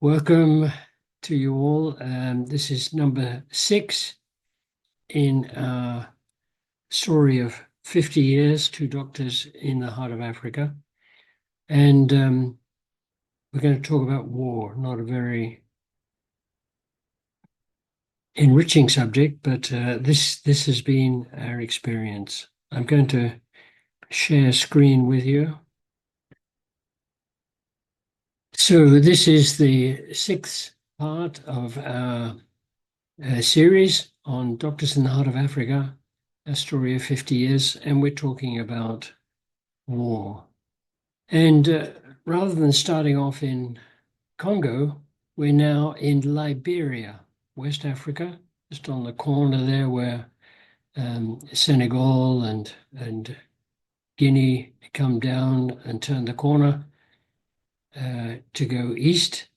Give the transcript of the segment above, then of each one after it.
Welcome to you all. This is number 6 in our story of 50 years, two doctors in the heart of Africa. And we're going to talk about war, not a very enriching subject, but this has been our experience. I'm going to share screen with you. So this is the 6th part of our series on Doctors in the Heart of Africa, a story of 50 years, and we're talking about war. And rather than starting off in Congo, we're now in Liberia, West Africa, just on the corner there where Senegal and Guinea come down and turn the corner to go east.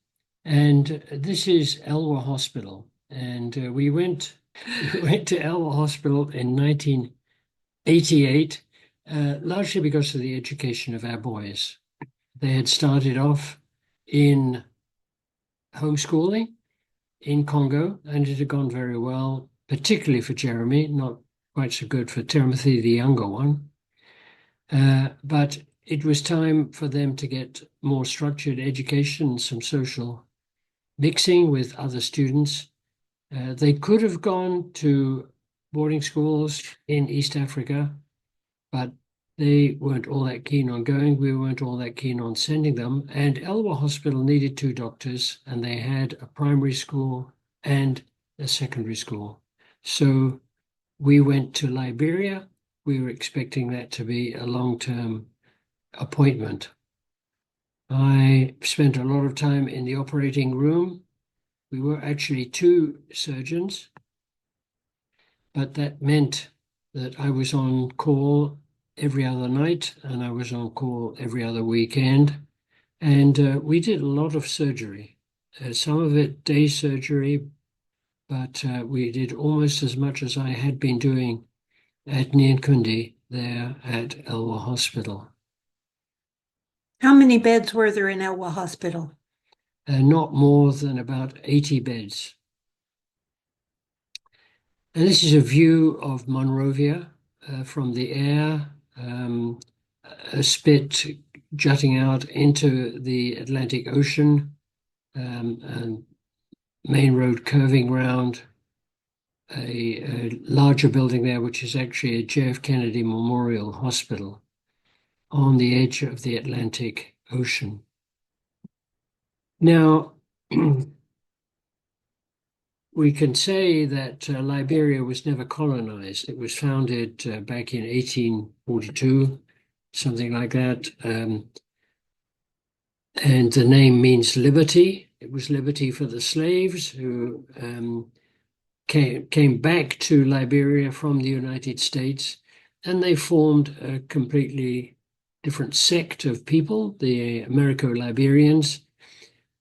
And this is Elwa Hospital. And we went to Elwa Hospital in 1988, largely because of the education of our boys. They had started off in homeschooling in Congo, and it had gone very well, particularly for Jeremy, not quite so good for Timothy, the younger one. But it was time for them to get more structured education, some social mixing with other students. They could have gone to boarding schools in East Africa, but they weren't all that keen on going. We weren't all that keen on sending them. And Elwa Hospital needed 2 doctors, and they had a primary school and a secondary school. So we went to Liberia. We were expecting that to be a long-term appointment. I spent a lot of time in the operating room. We were actually 2 surgeons, but that meant that I was on call every other night and I was on call every other weekend. And we did a lot of surgery, some of it day surgery, but we did almost as much as I had been doing at Nyankundi there at Elwa Hospital. How many beds were there in Elwa Hospital? Not more than about 80 beds. And this is a view of Monrovia from the air, a spit jutting out into the Atlantic Ocean, and main road curving round, a larger building there, which is actually a JF Kennedy Memorial Hospital on the edge of the Atlantic Ocean. Now, we can say that Liberia was never colonized. It was founded back in 1842, something like that. And the name means liberty. It was liberty for the slaves who came back to Liberia from the United States, and they formed a completely different sect of people, the Americo-Liberians.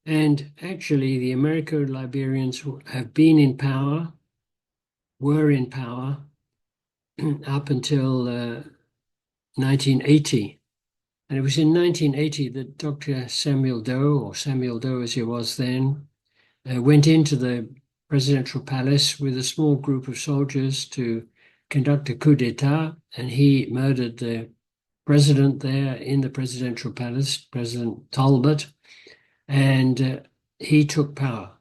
And actually, the Americo-Liberians have been in power, were in power up until 1980. And it was in 1980 that Dr. Samuel Doe, or Samuel Doe as he was then, went into the presidential palace with a small group of soldiers to conduct a coup d'etat, and he murdered the president there in the presidential palace, President Talbot, and he took power.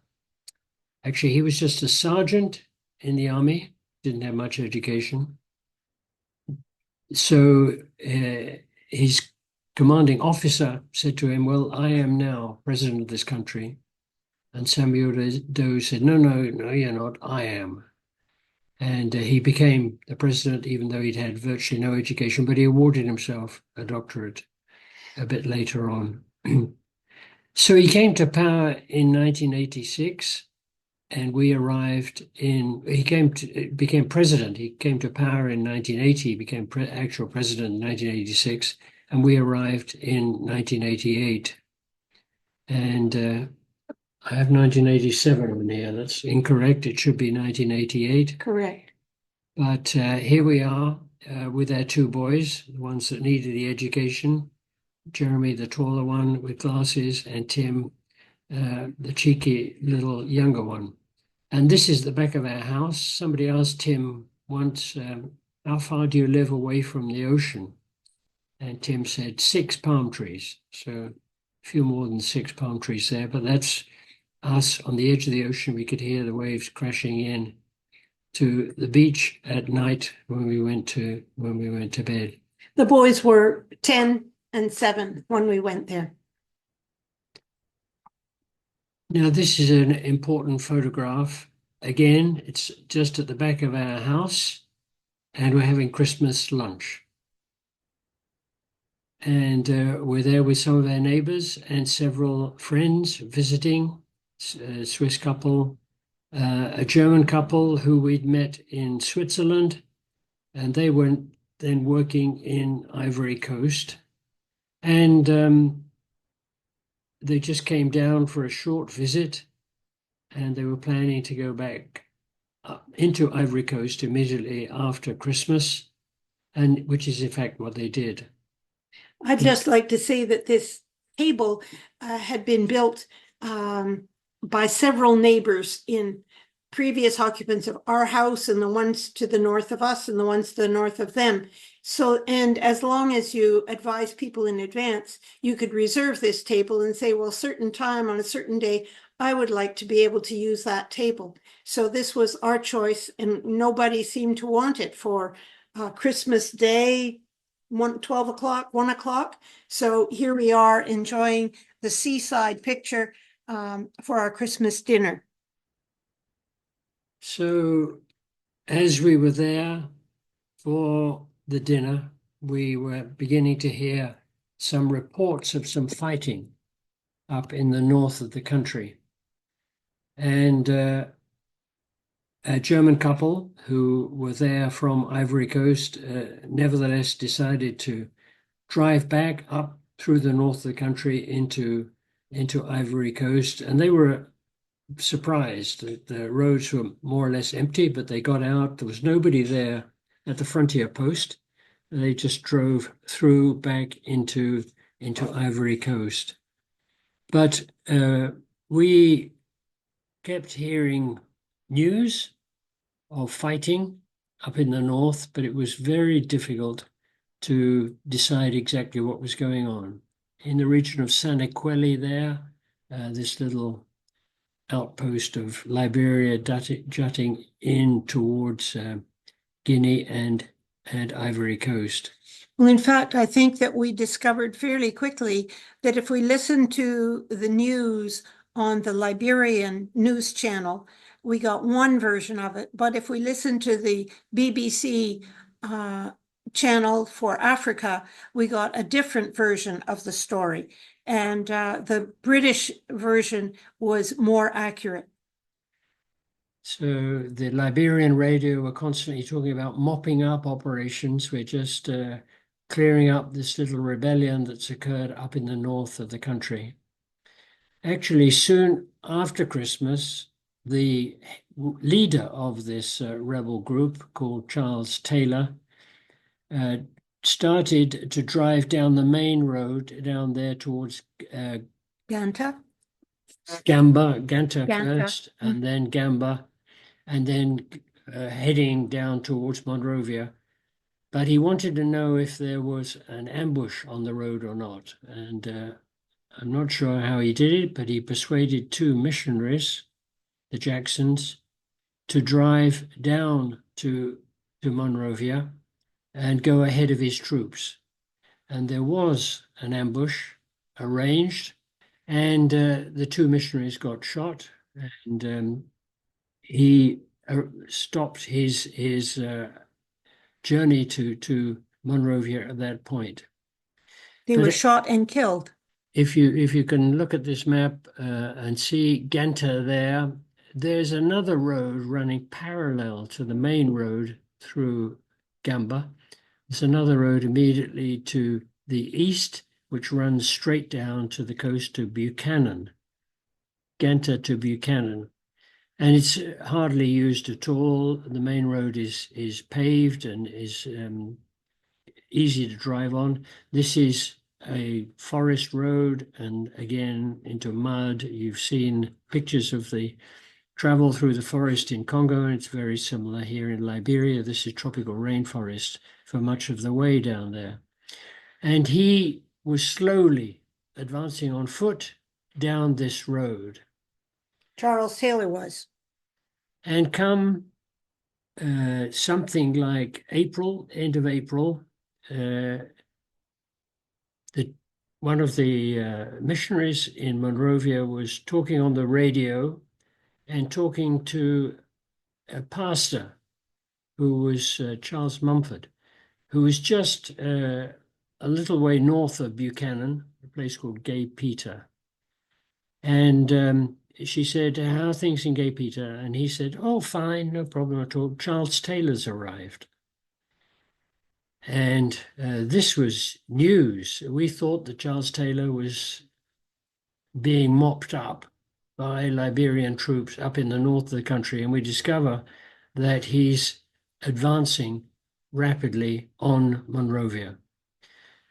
Actually, he was just a sergeant in the army, didn't have much education. So his commanding officer said to him, "Well, I am now president of this country." And Samuel Doe said, no, you're not, I am. And he became the president, even though he'd had virtually no education, but he awarded himself a doctorate a bit later on. So he came to power in 1986, and we arrived became president. He came to power in 1980, became actual president in 1986, and we arrived in 1988. And I have 1987 on here. That's incorrect. It should be 1988. Correct. But here we are with our 2 boys, the ones that needed the education. Jeremy, the taller one with glasses, and Tim, the cheeky little younger one. And this is the back of our house. Somebody asked Tim once, how far do you live away from the ocean? And Tim said 6 palm trees. So a few more than 6 palm trees there, but that's us on the edge of the ocean. We could hear the waves crashing in to the beach at night when we went to bed. The boys were 10 and 7 when we went there. Now, this is an important photograph. Again, it's just at the back of our house, and we're having Christmas lunch. And we're there with some of our neighbors and several friends visiting, a Swiss couple, a German couple who we'd met in Switzerland, and they were then working in Ivory Coast. And they just came down for a short visit, and they were planning to go back into Ivory Coast immediately after Christmas, and which is in fact what they did. I'd just like to say that this table had been built by several neighbors in previous occupants of our house, and the ones to the north of us and the ones to the north of them. So, and as long as you advise people in advance, you could reserve this table and say, well, certain time on a certain day, I would like to be able to use that table. So this was our choice, and nobody seemed to want it for Christmas Day, 12 o'clock, 1 o'clock. So here we are enjoying the seaside picture for our Christmas dinner. So as we were there for the dinner, we were beginning to hear some reports of some fighting up in the north of the country. And a German couple who were there from Ivory Coast nevertheless decided to drive back up through the north of the country into Ivory Coast. And they were surprised that the roads were more or less empty, but they got out. There was nobody there at the frontier post. They just drove through back into Ivory Coast. But we kept hearing news of fighting up in the north, but it was very difficult to decide exactly what was going on. In the region of Sanequeli there, this little outpost of Liberia jutting in towards Guinea and Ivory Coast. Well, in fact, I think that we discovered fairly quickly that if we listen to the news on the Liberian news channel, we got one version of it. But if we listen to the BBC channel for Africa, we got a different version of the story. And the British version was more accurate. So the Liberian radio were constantly talking about mopping up operations. We're just clearing up this little rebellion that's occurred up in the north of the country. Actually, soon after Christmas, the leader of this rebel group, called Charles Taylor, started to drive down the main road down there towards Ganta? Ganta Ganta. first, and then Gamba, and then heading down towards Monrovia. But he wanted to know if there was an ambush on the road or not. And I'm not sure how he did it, but he persuaded 2 missionaries, the Jacksons, to drive down to Monrovia and go ahead of his troops. And there was an ambush arranged, and the 2 missionaries got shot, and he stopped his journey to Monrovia at that point. They were shot and killed. If you can look at this map and see Ganta there, there's another road running parallel to the main road through Gamba. There's another road immediately to the east, which runs straight down to the coast to Buchanan, Ganta to Buchanan. And it's hardly used at all. The main road is paved and is easy to drive on. This is a forest road and again into mud. You've seen pictures of the travel through the forest in Congo, and it's very similar here in Liberia. This is tropical rainforest for much of the way down there. And he was slowly advancing on foot down this road. Charles Taylor was. And come something like April, end of April, one of the missionaries in Monrovia was talking on the radio and talking to a pastor who was Charles Mumford, who was just a little way north of Buchanan, a place called Gay Peter. And she said, how are things in Gay Peter? And he said, oh, fine, no problem at all. Charles Taylor's arrived. And this was news. We thought that Charles Taylor was being mopped up by Liberian troops up in the north of the country, and we discover that he's advancing rapidly on Monrovia.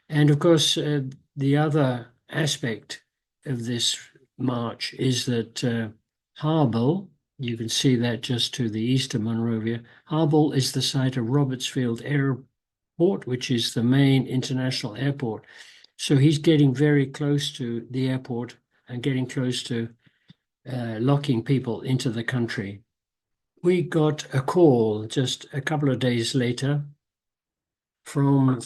And of course, the other aspect of this march is that Harble, you can see that just to the east of Monrovia, Harble is the site of Robertsfield Airport, which is the main international airport. So he's getting very close to the airport and getting close to locking people into the country. We got a call just a couple of days later from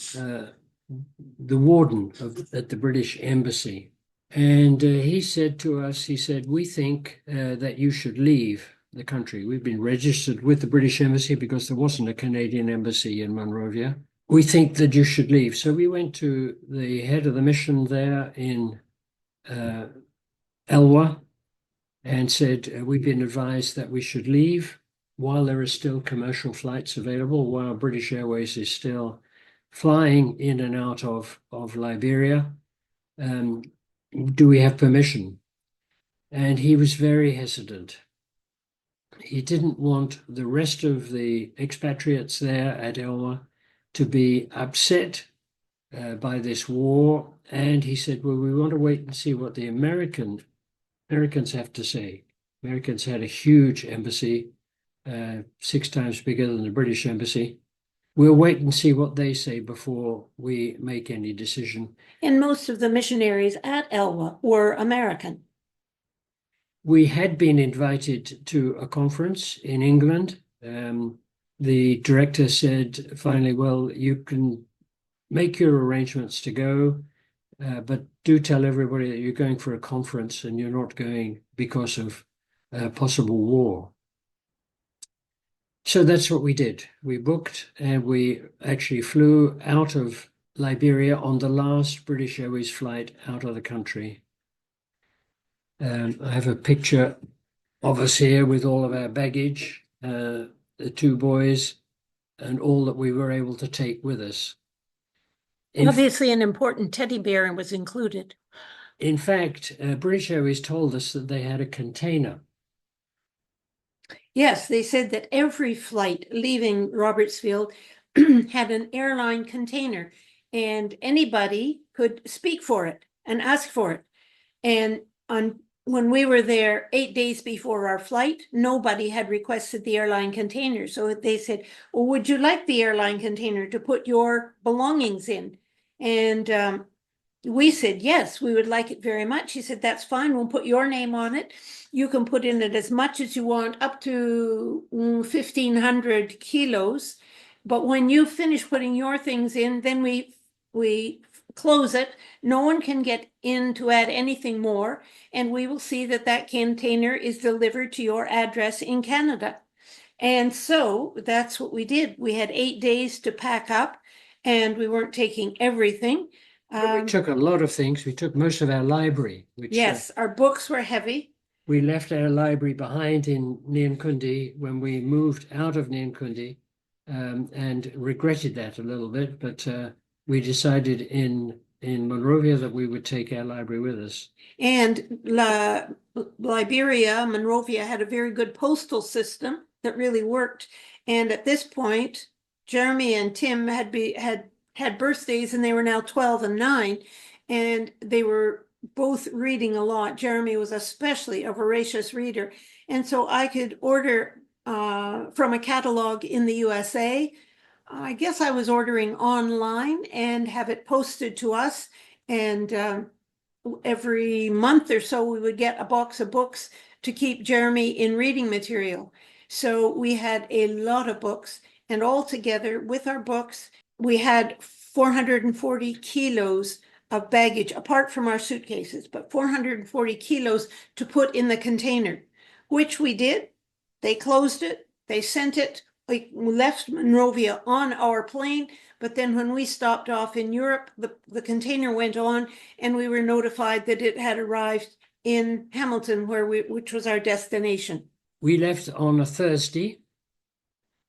the warden at the British Embassy. And he said to us, he said, we think that you should leave the country. We've been registered with the British Embassy because there wasn't a Canadian embassy in Monrovia. We think that you should leave. So we went to the head of the mission there in Elwa and said, we've been advised that we should leave while there are still commercial flights available, while British Airways is still flying in and out of Liberia. Do we have permission? And he was very hesitant. He didn't want the rest of the expatriates there at Elwa to be upset by this war. And he said, well, we want to wait and see what the Americans have to say. Americans had a huge embassy, 6 times bigger than the British Embassy. We'll wait and see what they say before we make any decision. And most of the missionaries at Elwa were American. We had been invited to a conference in England. The director said finally, well, you can make your arrangements to go, but do tell everybody that you're going for a conference and you're not going because of possible war. So that's what we did. We booked and we actually flew out of Liberia on the last British Airways flight out of the country. I have a picture of us here with all of our baggage, the 2 boys, and all that we were able to take with us. Obviously, an important teddy bear was included. In fact, British Airways told us that they had a container. Yes, they said that every flight leaving Robertsfield had an airline container, and anybody could speak for it and ask for it. And when we were there 8 days before our flight, nobody had requested the airline container. So they said, well, would you like the airline container to put your belongings in? And we said, yes, we would like it very much. He said, that's fine. We'll put your name on it. You can put in it as much as you want, up to 1,500 kilos. But when you finish putting your things in, then we close it. No one can get in to add anything more. And we will see that that container is delivered to your address in Canada. And so that's what we did. We had 8 days to pack up, and we weren't taking everything. We took a lot of things. We took most of our library. Which, yes, our books were heavy. We left our library behind in Nyankundi when we moved out of Nyankundi, and regretted that a little bit. But we decided in Monrovia that we would take our library with us. And Liberia, Monrovia had a very good postal system that really worked. And at this point, Jeremy and Tim had birthdays, and they were now 12 and 9. and they were both reading a lot. Jeremy was especially a voracious reader. And so I could order from a catalog in the USA. I guess I was ordering online and have it posted to us. And every month or so, we would get a box of books to keep Jeremy in reading material. So we had a lot of books, and all together with our books, we had 440 kilos of baggage, apart from our suitcases, but 440 kilos to put in the container, which we did. They closed it, they sent it, we left Monrovia on our plane, but then when we stopped off in Europe, the container went on, and we were notified that it had arrived in Hamilton, which was our destination. We left on a Thursday,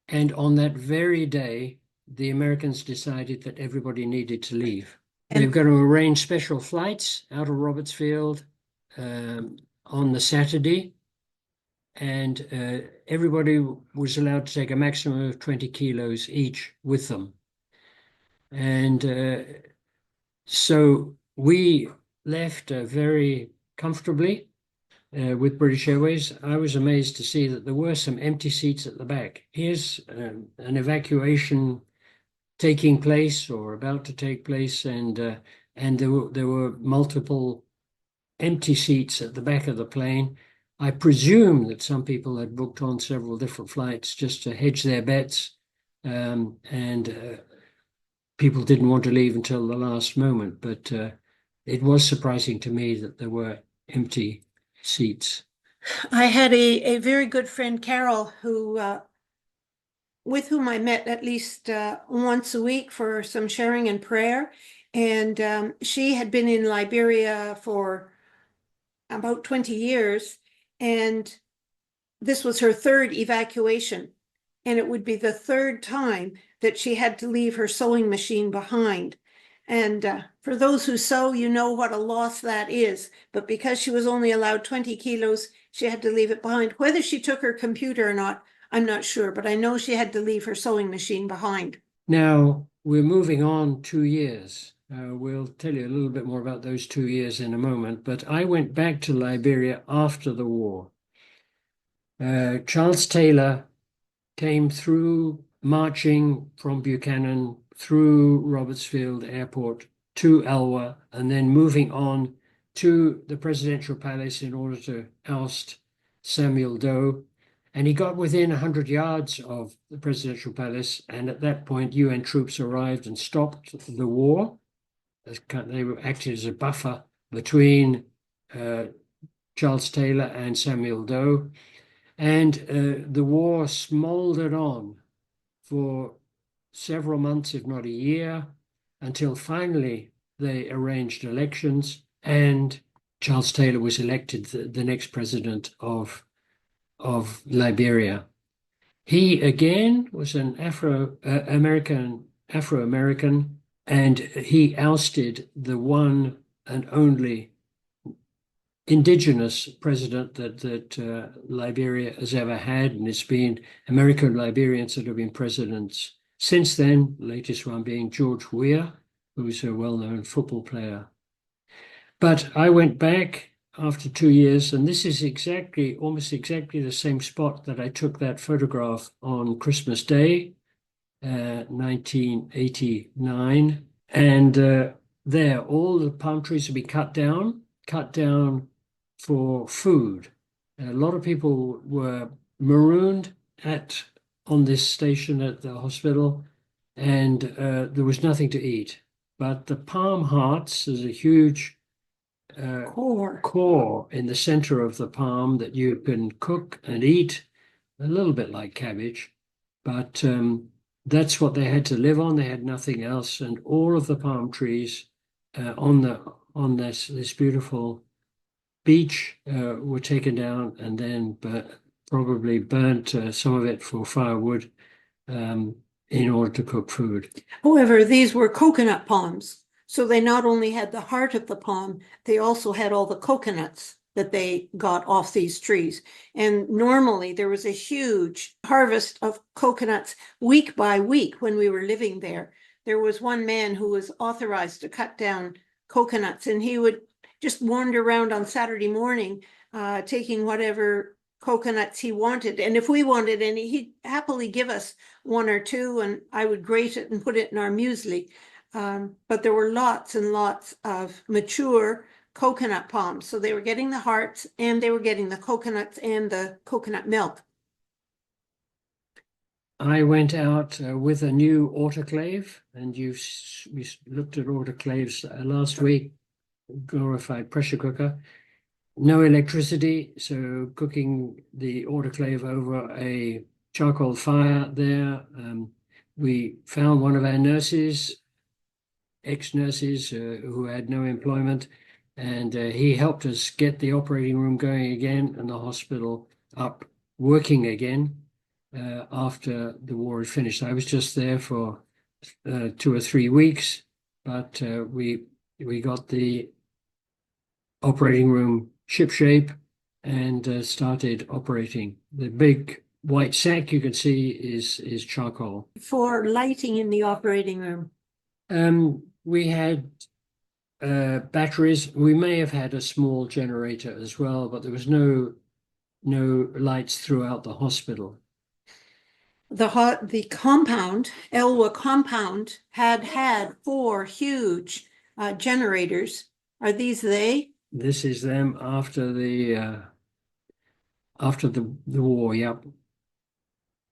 and on that very day, the Americans decided that everybody needed to leave. They've got to arrange special flights out of Robertsfield on the Saturday, and everybody was allowed to take a maximum of 20 kilos each with them. And so we left very comfortably with British Airways. I was amazed to see that there were some empty seats at the back. Here's an evacuation taking place or about to take place, and there were multiple empty seats at the back of the plane. I presume that some people had booked on several different flights just to hedge their bets, and people didn't want to leave until the last moment. But it was surprising to me that there were empty seats. I had a very good friend, Carol, with whom I met at least once a week for some sharing and prayer. And she had been in Liberia for about 20 years. And this was her third evacuation. And it would be the third time that she had to leave her sewing machine behind. And for those who sew, you know what a loss that is. But because she was only allowed 20 kilos, she had to leave it behind. Whether she took her computer or not, I'm not sure, but I know she had to leave her sewing machine behind. Now, we're moving on 2 years. We'll tell you a little bit more about those 2 years in a moment, but I went back to Liberia after the war. Charles Taylor came through, marching from Buchanan through Robertsfield Airport to Elwa, and then moving on to the presidential palace in order to oust Samuel Doe. And he got within 100 yards of the presidential palace, and at that point, UN troops arrived and stopped the war. They were acting as a buffer between Charles Taylor and Samuel Doe. And the war smoldered on for several months, if not a year, until finally they arranged elections, and Charles Taylor was elected the next president of Liberia. He again was an Afro-American, and he ousted the one and only indigenous president that Liberia has ever had, and it's been American Liberians that have been presidents since then, the latest one being George Weah, who's a well-known football player. But I went back after 2 years, and this is almost exactly the same spot that I took that photograph on Christmas Day, 1989. And there, all the palm trees have been cut down for food. A lot of people were marooned on this station at the hospital, and there was nothing to eat. But the palm hearts, there's a huge core in the center of the palm that you can cook and eat, a little bit like cabbage, but that's what they had to live on. They had nothing else, and all of the palm trees on this beautiful beach were taken down and then probably burnt, some of it for firewood, in order to cook food. However, these were coconut palms. So they not only had the heart of the palm, they also had all the coconuts that they got off these trees. And normally there was a huge harvest of coconuts week by week when we were living there. There was one man who was authorized to cut down coconuts, and he would just wander around on Saturday morning, taking whatever coconuts he wanted. And if we wanted any, he'd happily give us one or two, and I would grate it and put it in our muesli. But there were lots and lots of mature coconut palms. So they were getting the hearts, and they were getting the coconuts and the coconut milk. I went out with a new autoclave, and we looked at autoclaves last week, glorified pressure cooker. No electricity, so cooking the autoclave over a charcoal fire there. We found one of our nurses, ex-nurses who had no employment, and he helped us get the operating room going again and the hospital up working again after the war had finished. I was just there for 2 or 3 weeks, but we got the operating room shipshape and started operating. The big white sack you can see is charcoal. For lighting in the operating room. We had batteries. We may have had a small generator as well, but there was no lights throughout the hospital. The compound, Elwa compound, had 4 huge generators. Are these they? This is them after the war. Yep.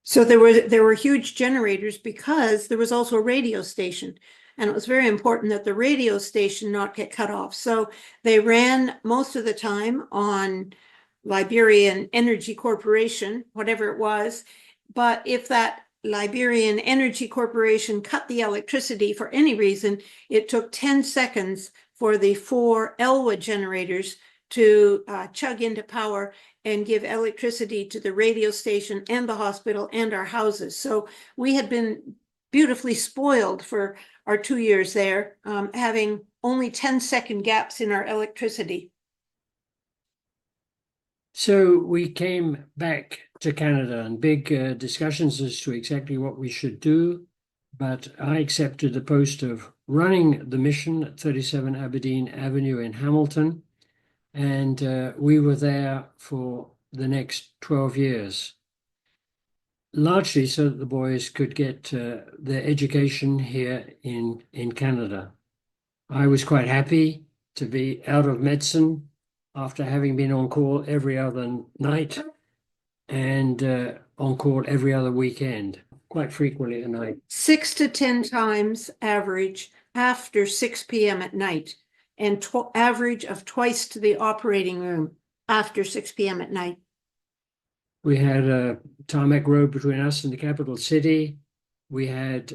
So there were huge generators because there was also a radio station, and it was very important that the radio station not get cut off. So they ran most of the time on Liberian Energy Corporation, whatever it was. But if that Liberian Energy Corporation cut the electricity for any reason, it took 10 seconds for the 4 Elwa generators to chug into power and give electricity to the radio station and the hospital and our houses. So we had been beautifully spoiled for our 2 years there, having only 10-second gaps in our electricity. So we came back to Canada and big discussions as to exactly what we should do. But I accepted the post of running the mission at 37 Aberdeen Avenue in Hamilton. And we were there for the next 12 years, largely so that the boys could get their education here in Canada. I was quite happy to be out of medicine after having been on call every other night and on call every other weekend, quite frequently at night. 6 to 10 times average after 6 p.m. at night, and average of twice to the operating room after 6 p.m. at night. We had a tarmac road between us and the capital city. We had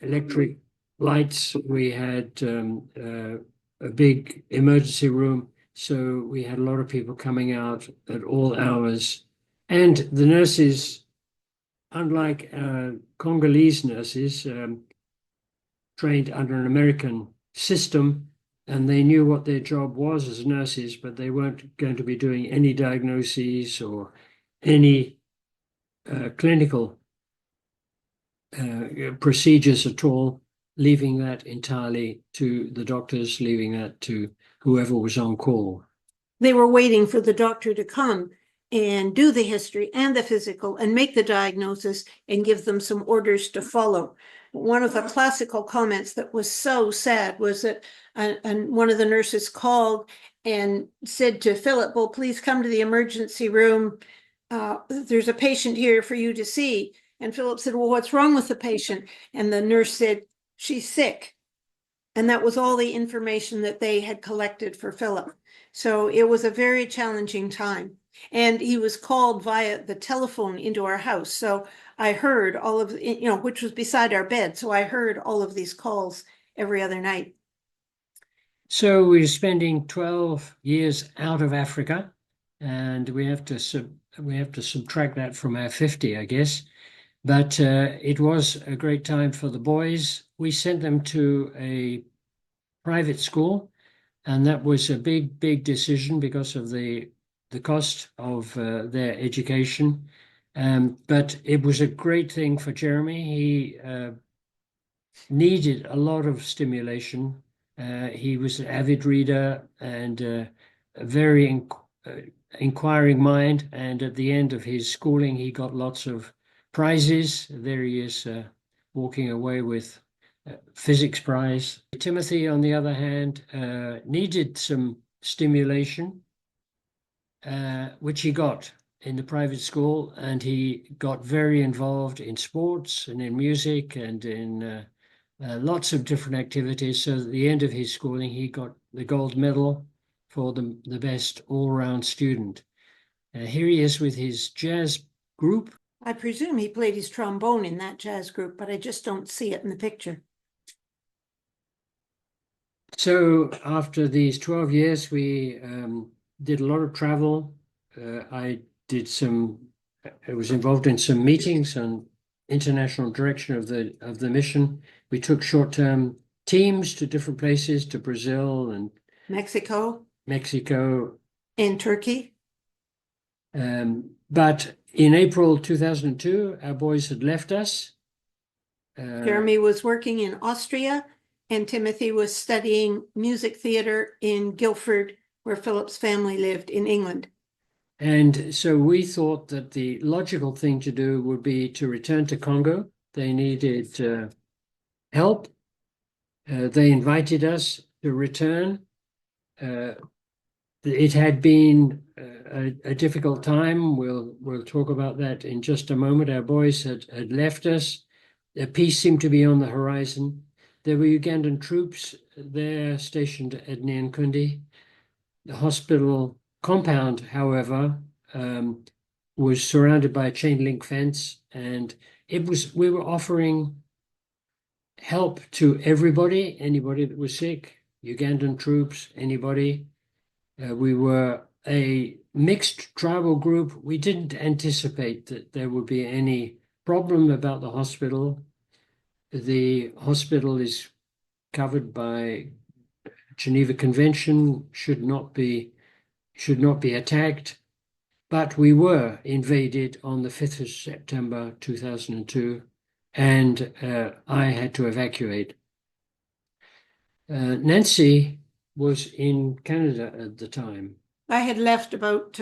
electric lights. We had a big emergency room. So we had a lot of people coming out at all hours. And the nurses, unlike Congolese nurses, trained under an American system, and they knew what their job was as nurses, but they weren't going to be doing any diagnoses or any clinical procedures at all, leaving that entirely to the doctors, leaving that to whoever was on call. They were waiting for the doctor to come and do the history and the physical and make the diagnosis and give them some orders to follow. One of the classical comments that was so sad was that and one of the nurses called and said to Philip, "Well, please come to the emergency room. There's a patient here for you to see." And Philip said, "Well, what's wrong with the patient?" And the nurse said, "She's sick." And that was all the information that they had collected for Philip. So it was a very challenging time. And he was called via the telephone into our house. So I heard all of, which was beside our bed. So I heard all of these calls every other night. So we're spending 12 years out of Africa, and we have to subtract that from our 50, I guess. But it was a great time for the boys. We sent them to a private school, and that was a big decision because of the cost of their education. But it was a great thing for Jeremy. He needed a lot of stimulation, He was an avid reader and a very inquiring mind. And at the end of his schooling, he got lots of prizes. There he is, walking away with a physics prize. Timothy, on the other hand, needed some stimulation, which he got in the private school, and he got very involved in sports and in music and in lots of different activities. So at the end of his schooling, he got the gold medal for the best all-round student. Here he is with his jazz group. I presume he played his trombone in that jazz group, but I just don't see it in the picture. So after these 12 years, we did a lot of travel. I was involved in some meetings on international direction of the mission. We took short-term teams to different places, to Brazil and Mexico and Turkey. But in April 2002, our boys had left us. Jeremy was working in Austria, and Timothy was studying music theater in Guildford, where Philip's family lived in England. And so we thought that the logical thing to do would be to return to Congo. They needed help. They invited us to return. It had been a difficult time. We'll talk about that in just a moment. Our boys had left us. Peace seemed to be on the horizon. There were Ugandan troops there stationed at Nyankundi. The hospital compound, however, was surrounded by a chain link fence, and we were offering help to anybody that was sick, Ugandan troops, anybody. We were a mixed tribal group. We didn't anticipate that there would be any problem about the hospital. The hospital is covered by Geneva Convention, should not be attacked, but we were invaded on the 5th of September 2002, and I had to evacuate. Nancy was in Canada at the time. I had left about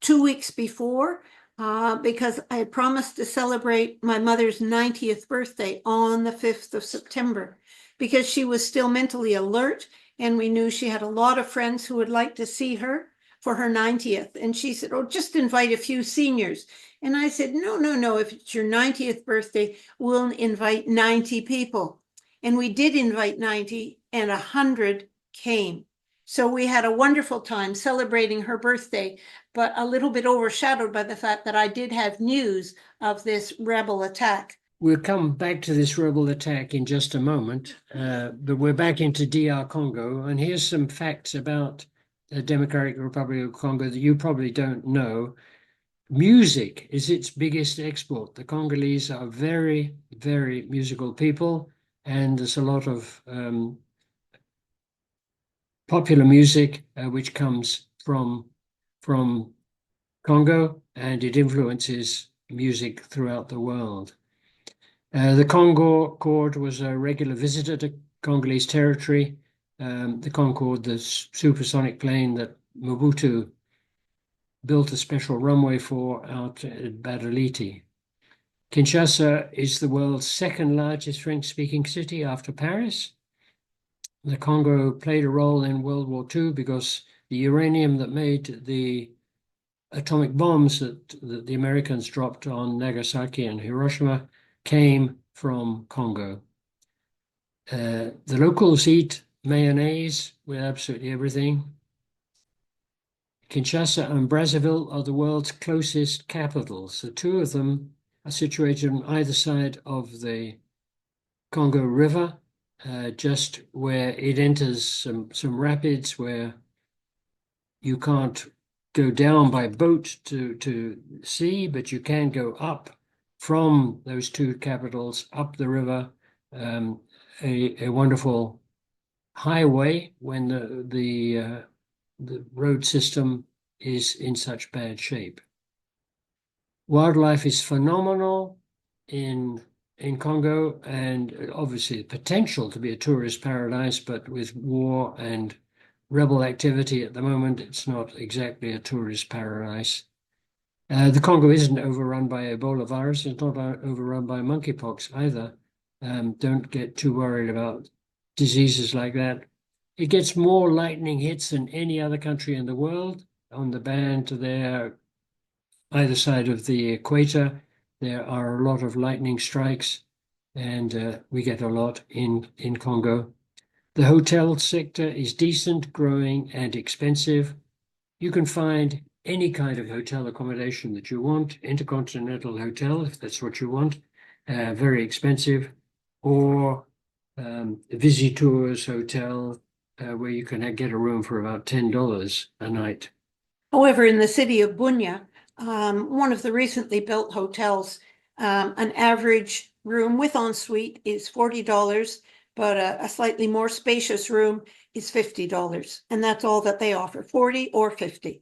2 weeks before because I had promised to celebrate my mother's 90th birthday on the 5th of September because she was still mentally alert, and we knew she had a lot of friends who would like to see her for her 90th. And she said, oh, just invite a few seniors. And I said, no, if it's your 90th birthday, we'll invite 90 people. And we did invite 90, and 100 came. So we had a wonderful time celebrating her birthday, but a little bit overshadowed by the fact that I did have news of this rebel attack. We'll come back to this rebel attack in just a moment, but we're back into DR Congo, and here's some facts about the Democratic Republic of Congo that you probably don't know. Music is its biggest export. The Congolese are very, very musical people, and there's a lot of popular music which comes from Congo, and it influences music throughout the world. The Concorde was a regular visitor to Congolese territory. The Concorde, the supersonic plane that Mobutu built a special runway for out at Badaliti. Kinshasa is the world's second largest French-speaking city after Paris. The Congo played a role in World War II because the uranium that made the atomic bombs that the Americans dropped on Nagasaki and Hiroshima came from Congo. The locals eat mayonnaise with absolutely everything. Kinshasa and Brazzaville are the world's closest capitals. The two of them are situated on either side of the Congo River, just where it enters some rapids where you can't go down by boat to sea, but you can go up from those two capitals up the river, a wonderful highway when the road system is in such bad shape. Wildlife is phenomenal in in Congo, and obviously the potential to be a tourist paradise, but with war and rebel activity at the moment, it's not exactly a tourist paradise. The Congo isn't overrun by Ebola virus. It's not overrun by monkeypox either. Don't get too worried about diseases like that. It gets more lightning hits than any other country in the world. On the band there, either side of the equator, there are a lot of lightning strikes, and we get a lot in Congo. The hotel sector is decent, growing, and expensive. You can find any kind of hotel accommodation that you want, Intercontinental Hotel, if that's what you want, very expensive, or Visitors Hotel, where you can get a room for about $10 a night. However, in the city of Bunia, one of the recently built hotels, an average room with ensuite is $40, but a slightly more spacious room is $50. And that's all that they offer, 40 or 50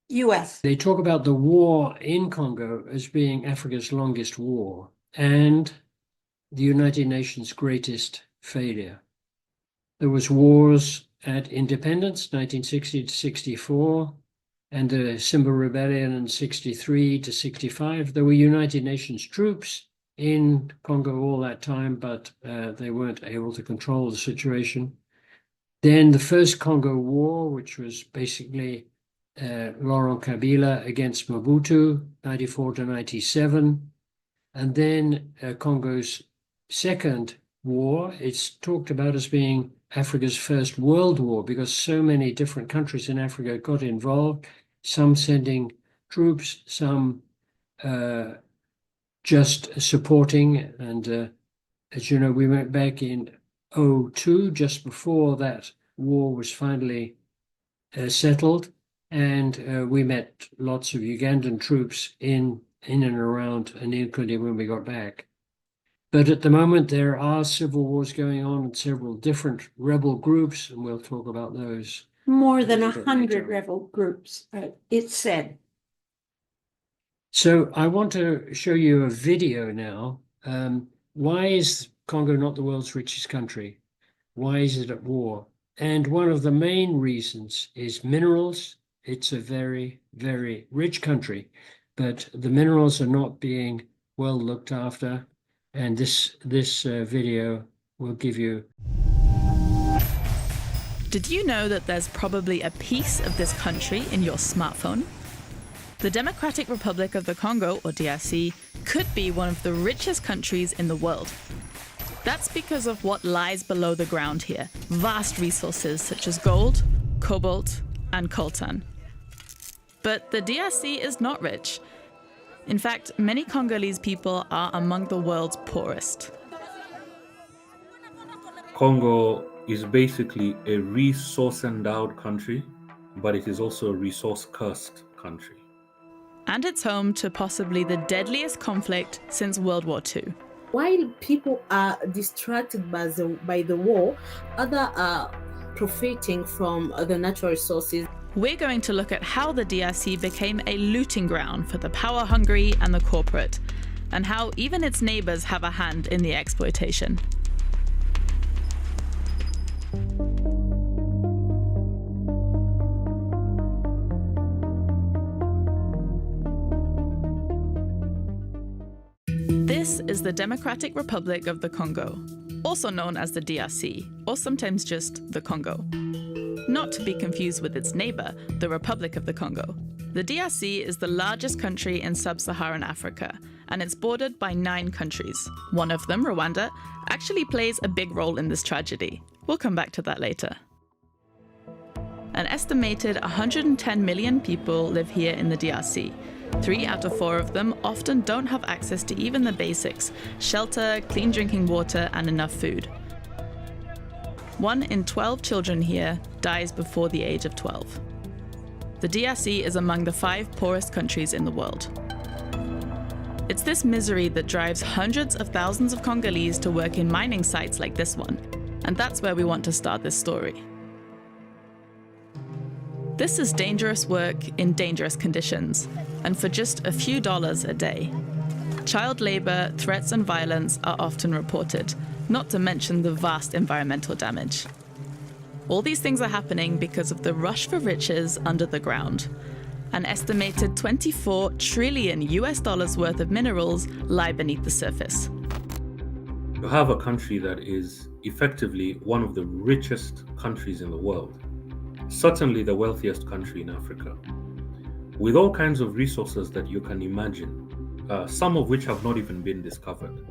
US. They talk about the war in Congo as being Africa's longest war and the United Nations' greatest failure. There was wars at independence, 1960 to 64, and the Simba Rebellion in 63 to 65. There were United Nations troops in Congo all that time, but they weren't able to control the situation. Then the first Congo War, which was basically Laurent Kabila against Mobutu, 94 to 97. And then Congo's second war, it's talked about as being Africa's first world war because so many different countries in Africa got involved, some sending troops, some just supporting. And as you know, we went back in 2002, just before that war was finally settled. And we met lots of Ugandan troops in and around and including when we got back. But at the moment, there are civil wars going on in several different rebel groups, and we'll talk about those. More than 100 rebel groups, it's said. So I want to show you a video now. Why is Congo not the world's richest country? Why is it at war? And one of the main reasons is minerals. It's a very, very rich country, but the minerals are not being well looked after. And this video will give you. Did you know that there's probably a piece of this country in your smartphone? The Democratic Republic of the Congo, or DRC, could be one of the richest countries in the world. That's because of what lies below the ground here, vast resources such as gold, cobalt, and coltan. But the DRC is not rich. In fact, many Congolese people are among the world's poorest. Congo is basically a resource-endowed country, but it is also a resource-cursed country. And it's home to possibly the deadliest conflict since World War II. While people are distracted by the war, others are profiting from the natural resources. We're going to look at how the DRC became a looting ground for the power-hungry and the corporate, and how even its neighbors have a hand in the exploitation. This is the Democratic Republic of the Congo, also known as the DRC, or sometimes just the Congo. Not to be confused with its neighbor, the Republic of the Congo. The DRC is the largest country in sub-Saharan Africa, and it's bordered by 9 countries. One of them, Rwanda, actually plays a big role in this tragedy. We'll come back to that later. An estimated 110 million people live here in the DRC. 3 out of 4 of them often don't have access to even the basics: shelter, clean drinking water, and enough food. 1 in 12 children here dies before the age of 12. The DRC is among the 5 poorest countries in the world. It's this misery that drives hundreds of thousands of Congolese to work in mining sites like this one, and that's where we want to start this story. This is dangerous work in dangerous conditions, and for just a few dollars a day. child labor, threats, and violence are often reported, not to mention the vast environmental damage. All these things are happening because of the rush for riches under the ground. An estimated 24 trillion US dollars worth of minerals lie beneath the surface. You have a country that is effectively one of the richest countries in the world, certainly the wealthiest country in Africa, with all kinds of resources that you can imagine, some of which have not even been discovered.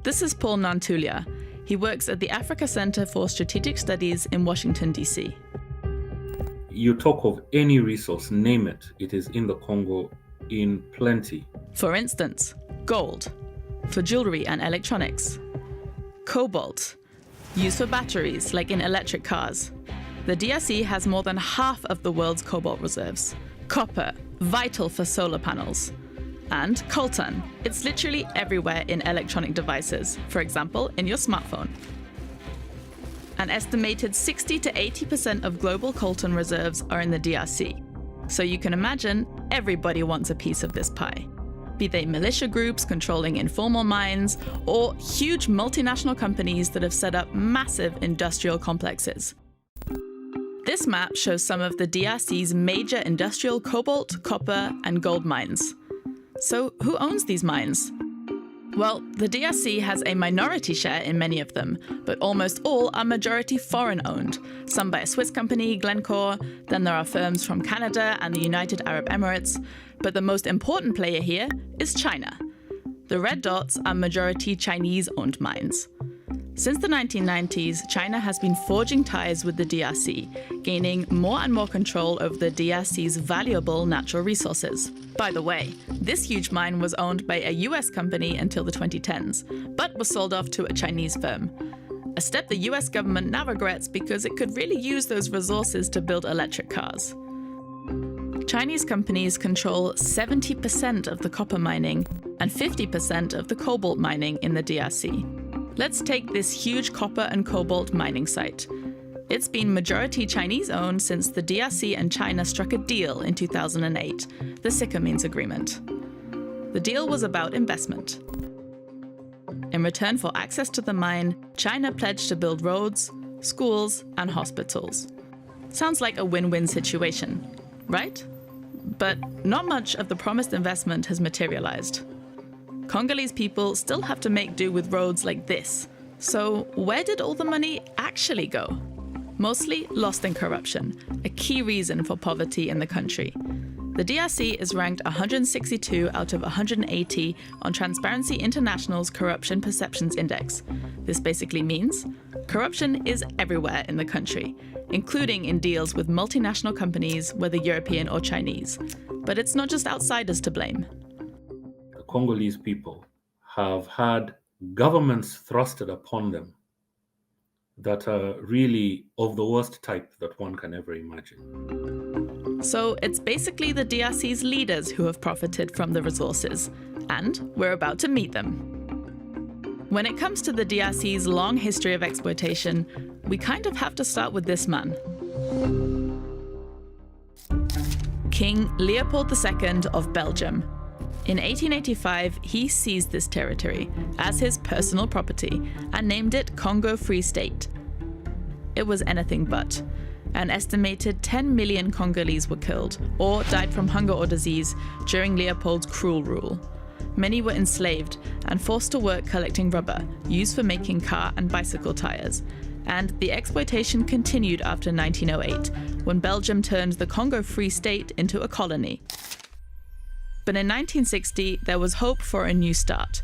This is Paul Nantulia. He works at the Africa Center for Strategic Studies in Washington, D.C. You talk of any resource, name it, it is in the Congo in plenty. For instance, gold, for jewelry and electronics. Cobalt, used for batteries like in electric cars. The DRC has more than half of the world's cobalt reserves. Copper, vital for solar panels. And coltan, it's literally everywhere in electronic devices, for example, in your smartphone. An estimated 60 to 80% of global coltan reserves are in the DRC. So you can imagine everybody wants a piece of this pie. Be they militia groups controlling informal mines, or huge multinational companies that have set up massive industrial complexes. This map shows some of the DRC's major industrial cobalt, copper, and gold mines. So who owns these mines? Well, the DRC has a minority share in many of them, but almost all are majority foreign-owned, some by a Swiss company, Glencore, then there are firms from Canada and the United Arab Emirates, but the most important player here is China. The red dots are majority Chinese-owned mines. Since the 1990s, China has been forging ties with the DRC, gaining more and more control over the DRC's valuable natural resources. By the way, this huge mine was owned by a US company until the 2010s, but was sold off to a Chinese firm. A step the US government now regrets because it could really use those resources to build electric cars. Chinese companies control 70% of the copper mining and 50% of the cobalt mining in the DRC. Let's take this huge copper and cobalt mining site. It's been majority Chinese-owned since the DRC and China struck a deal in 2008, the Sicamines Agreement. The deal was about investment. In return for access to the mine, China pledged to build roads, schools, and hospitals. Sounds like a win-win situation, right? But not much of the promised investment has materialized. Congolese people still have to make do with roads like this. So where did all the money actually go? Mostly lost in corruption, a key reason for poverty in the country. The DRC is ranked 162 out of 180 on Transparency International's Corruption Perceptions Index. This basically means corruption is everywhere in the country, including in deals with multinational companies, whether European or Chinese. But it's not just outsiders to blame. The Congolese people have had governments thrusted upon them that are really of the worst type that one can ever imagine. So it's basically the DRC's leaders who have profited from the resources, and we're about to meet them. When it comes to the DRC's long history of exploitation, we kind of have to start with this man. King Leopold II of Belgium. In 1885, he seized this territory as his personal property and named it Congo Free State. It was anything but. An estimated 10 million Congolese were killed or died from hunger or disease during Leopold's cruel rule. Many were enslaved and forced to work collecting rubber, used for making car and bicycle tires. And the exploitation continued after 1908, when Belgium turned the Congo Free State into a colony. But in 1960, there was hope for a new start.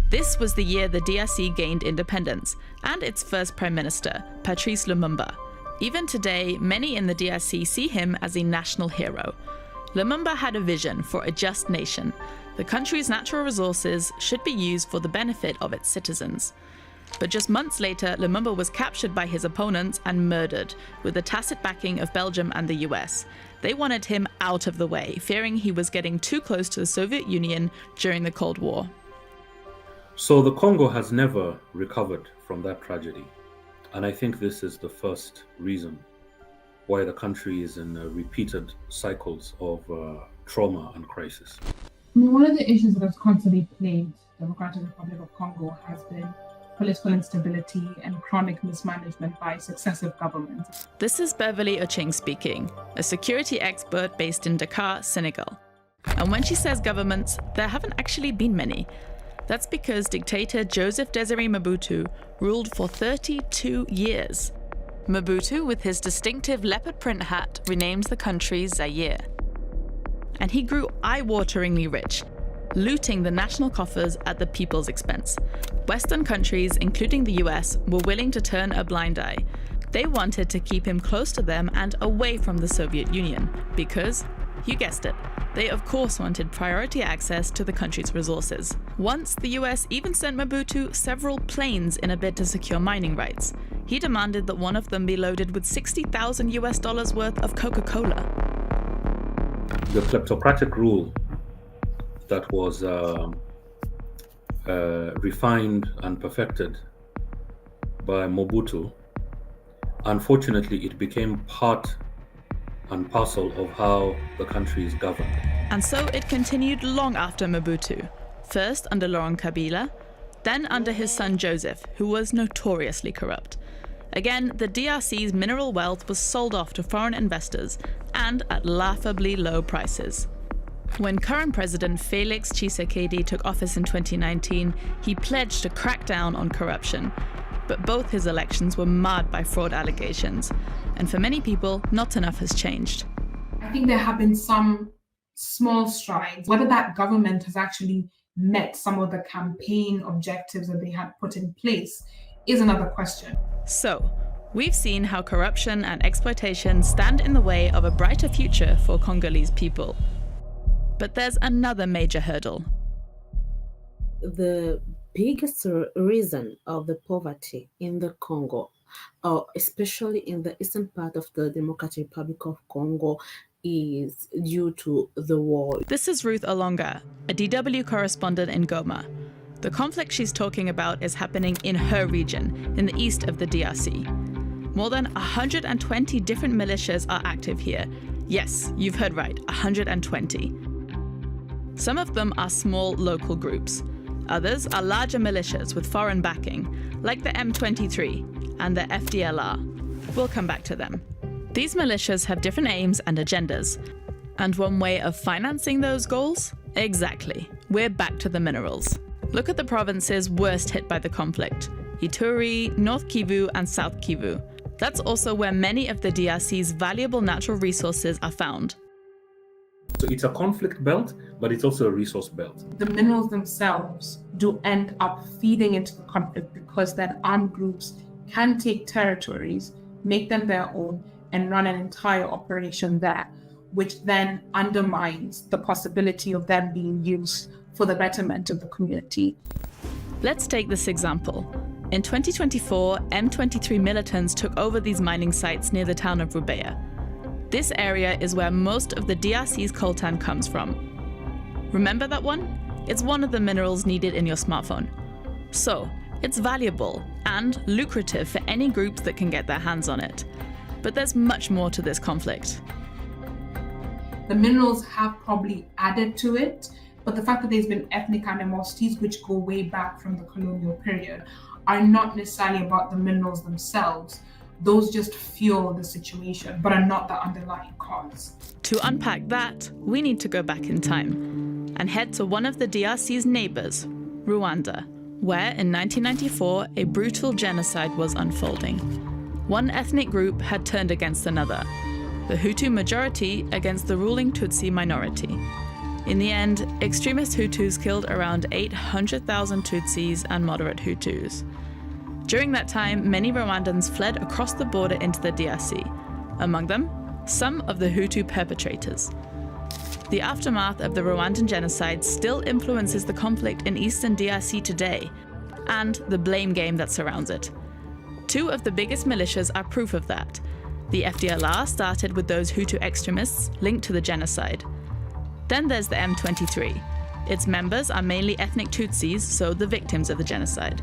This was the year the DRC gained independence, and its first prime minister, Patrice Lumumba. Even today, many in the DRC see him as a national hero. Lumumba had a vision for a just nation. The country's natural resources should be used for the benefit of its citizens. But just months later, Lumumba was captured by his opponents and murdered, with the tacit backing of Belgium and the US. They wanted him out of the way, fearing he was getting too close to the Soviet Union during the Cold War. So the Congo has never recovered from that tragedy. And I think this is the first reason why the country is in repeated cycles of trauma and crisis. I mean, one of the issues that has constantly plagued the Democratic Republic of Congo has been political instability and chronic mismanagement by successive governments. This is Beverly Ocheng speaking, a security expert based in Dakar, Senegal. And when she says governments, there haven't actually been many. That's because dictator Joseph Désiré Mobutu ruled for 32 years. Mobutu, with his distinctive leopard print hat, renamed the country Zaire. And he grew eye-wateringly rich, looting the national coffers at the people's expense. Western countries, including the US, were willing to turn a blind eye. They wanted to keep him close to them and away from the Soviet Union because, you guessed it, they of course wanted priority access to the country's resources. Once, the US even sent Mobutu several planes in a bid to secure mining rights. He demanded that one of them be loaded with $60,000 worth of Coca-Cola. The kleptocratic rule that was refined and perfected by Mobutu, unfortunately, it became part and parcel of how the country is governed. And so it continued long after Mobutu, first under Laurent Kabila, then under his son Joseph, who was notoriously corrupt. Again, the DRC's mineral wealth was sold off to foreign investors and at laughably low prices. When current President Félix Tshisekedi took office in 2019, he pledged to crack down on corruption. But both his elections were marred by fraud allegations. And for many people, not enough has changed. I think there have been some small strides. Whether that government has actually met some of the campaign objectives that they had put in place is another question. So, we've seen how corruption and exploitation stand in the way of a brighter future for Congolese people. But there's another major hurdle. The biggest reason of the poverty in the Congo, especially in the eastern part of the Democratic Republic of Congo, is due to the war. This is Ruth Olonga, a DW correspondent in Goma. The conflict she's talking about is happening in her region, in the east of the DRC. More than 120 different militias are active here. Yes, you've heard right, 120. Some of them are small local groups. Others are larger militias with foreign backing, like the M23 and the FDLR. We'll come back to them. These militias have different aims and agendas. And one way of financing those goals? Exactly. We're back to the minerals. Look at the provinces worst hit by the conflict: Ituri, North Kivu, and South Kivu. That's also where many of the DRC's valuable natural resources are found. So it's a conflict belt, but it's also a resource belt. The minerals themselves do end up feeding into the conflict because then armed groups can take territories, make them their own, and run an entire operation there, which then undermines the possibility of them being used for the betterment of the community. Let's take this example. In 2024, M23 militants took over these mining sites near the town of Rubeya. This area is where most of the DRC's coltan comes from. Remember that one? It's one of the minerals needed in your smartphone. So, it's valuable and lucrative for any groups that can get their hands on it. But there's much more to this conflict. The minerals have probably added to it, but the fact that there's been ethnic animosities which go way back from the colonial period are not necessarily about the minerals themselves. Those just fuel the situation, but are not the underlying cause. To unpack that, we need to go back in time and head to one of the DRC's neighbors, Rwanda, where in 1994 a brutal genocide was unfolding. One ethnic group had turned against another, the Hutu majority against the ruling Tutsi minority. In the end, extremist Hutus killed around 800,000 Tutsis and moderate Hutus. During that time, many Rwandans fled across the border into the DRC. Among them, some of the Hutu perpetrators. The aftermath of the Rwandan genocide still influences the conflict in eastern DRC today, and the blame game that surrounds it. Two of the biggest militias are proof of that. The FDLR started with those Hutu extremists linked to the genocide. Then there's the M23. Its members are mainly ethnic Tutsis, so the victims of the genocide.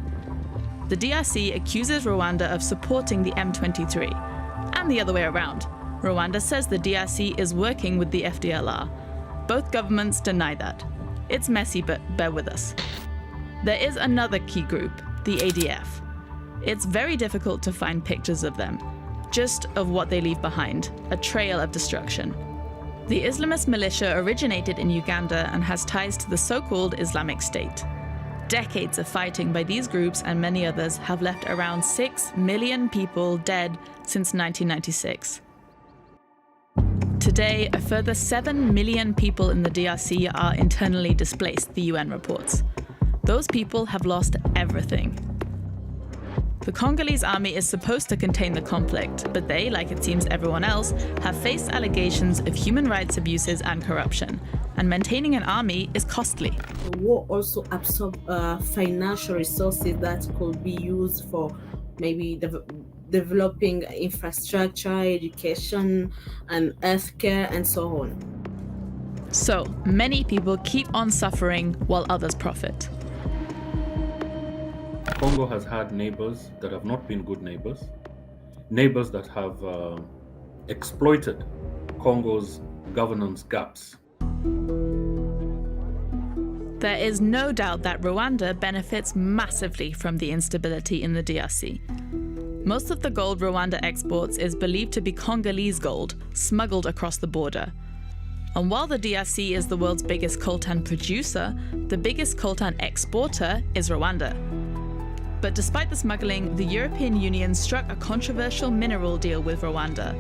The DRC accuses Rwanda of supporting the M23, and the other way around. Rwanda says the DRC is working with the FDLR. Both governments deny that. It's messy, but bear with us. There is another key group, the ADF. It's very difficult to find pictures of them, just of what they leave behind, a trail of destruction. The Islamist militia originated in Uganda and has ties to the so-called Islamic State. Decades of fighting by these groups and many others have left around 6 million people dead since 1996. Today, a further 7 million people in the DRC are internally displaced, the UN reports. Those people have lost everything. The Congolese army is supposed to contain the conflict, but they, like it seems everyone else, have faced allegations of human rights abuses and corruption, and maintaining an army is costly. The war also absorbs financial resources that could be used for maybe developing infrastructure, education, and healthcare, and so on. So, many people keep on suffering while others profit. Congo has had neighbors that have not been good neighbors, neighbors that have exploited Congo's governance gaps. There is no doubt that Rwanda benefits massively from the instability in the DRC. Most of the gold Rwanda exports is believed to be Congolese gold, smuggled across the border. And while the DRC is the world's biggest coltan producer, the biggest coltan exporter is Rwanda. But despite the smuggling, the European Union struck a controversial mineral deal with Rwanda.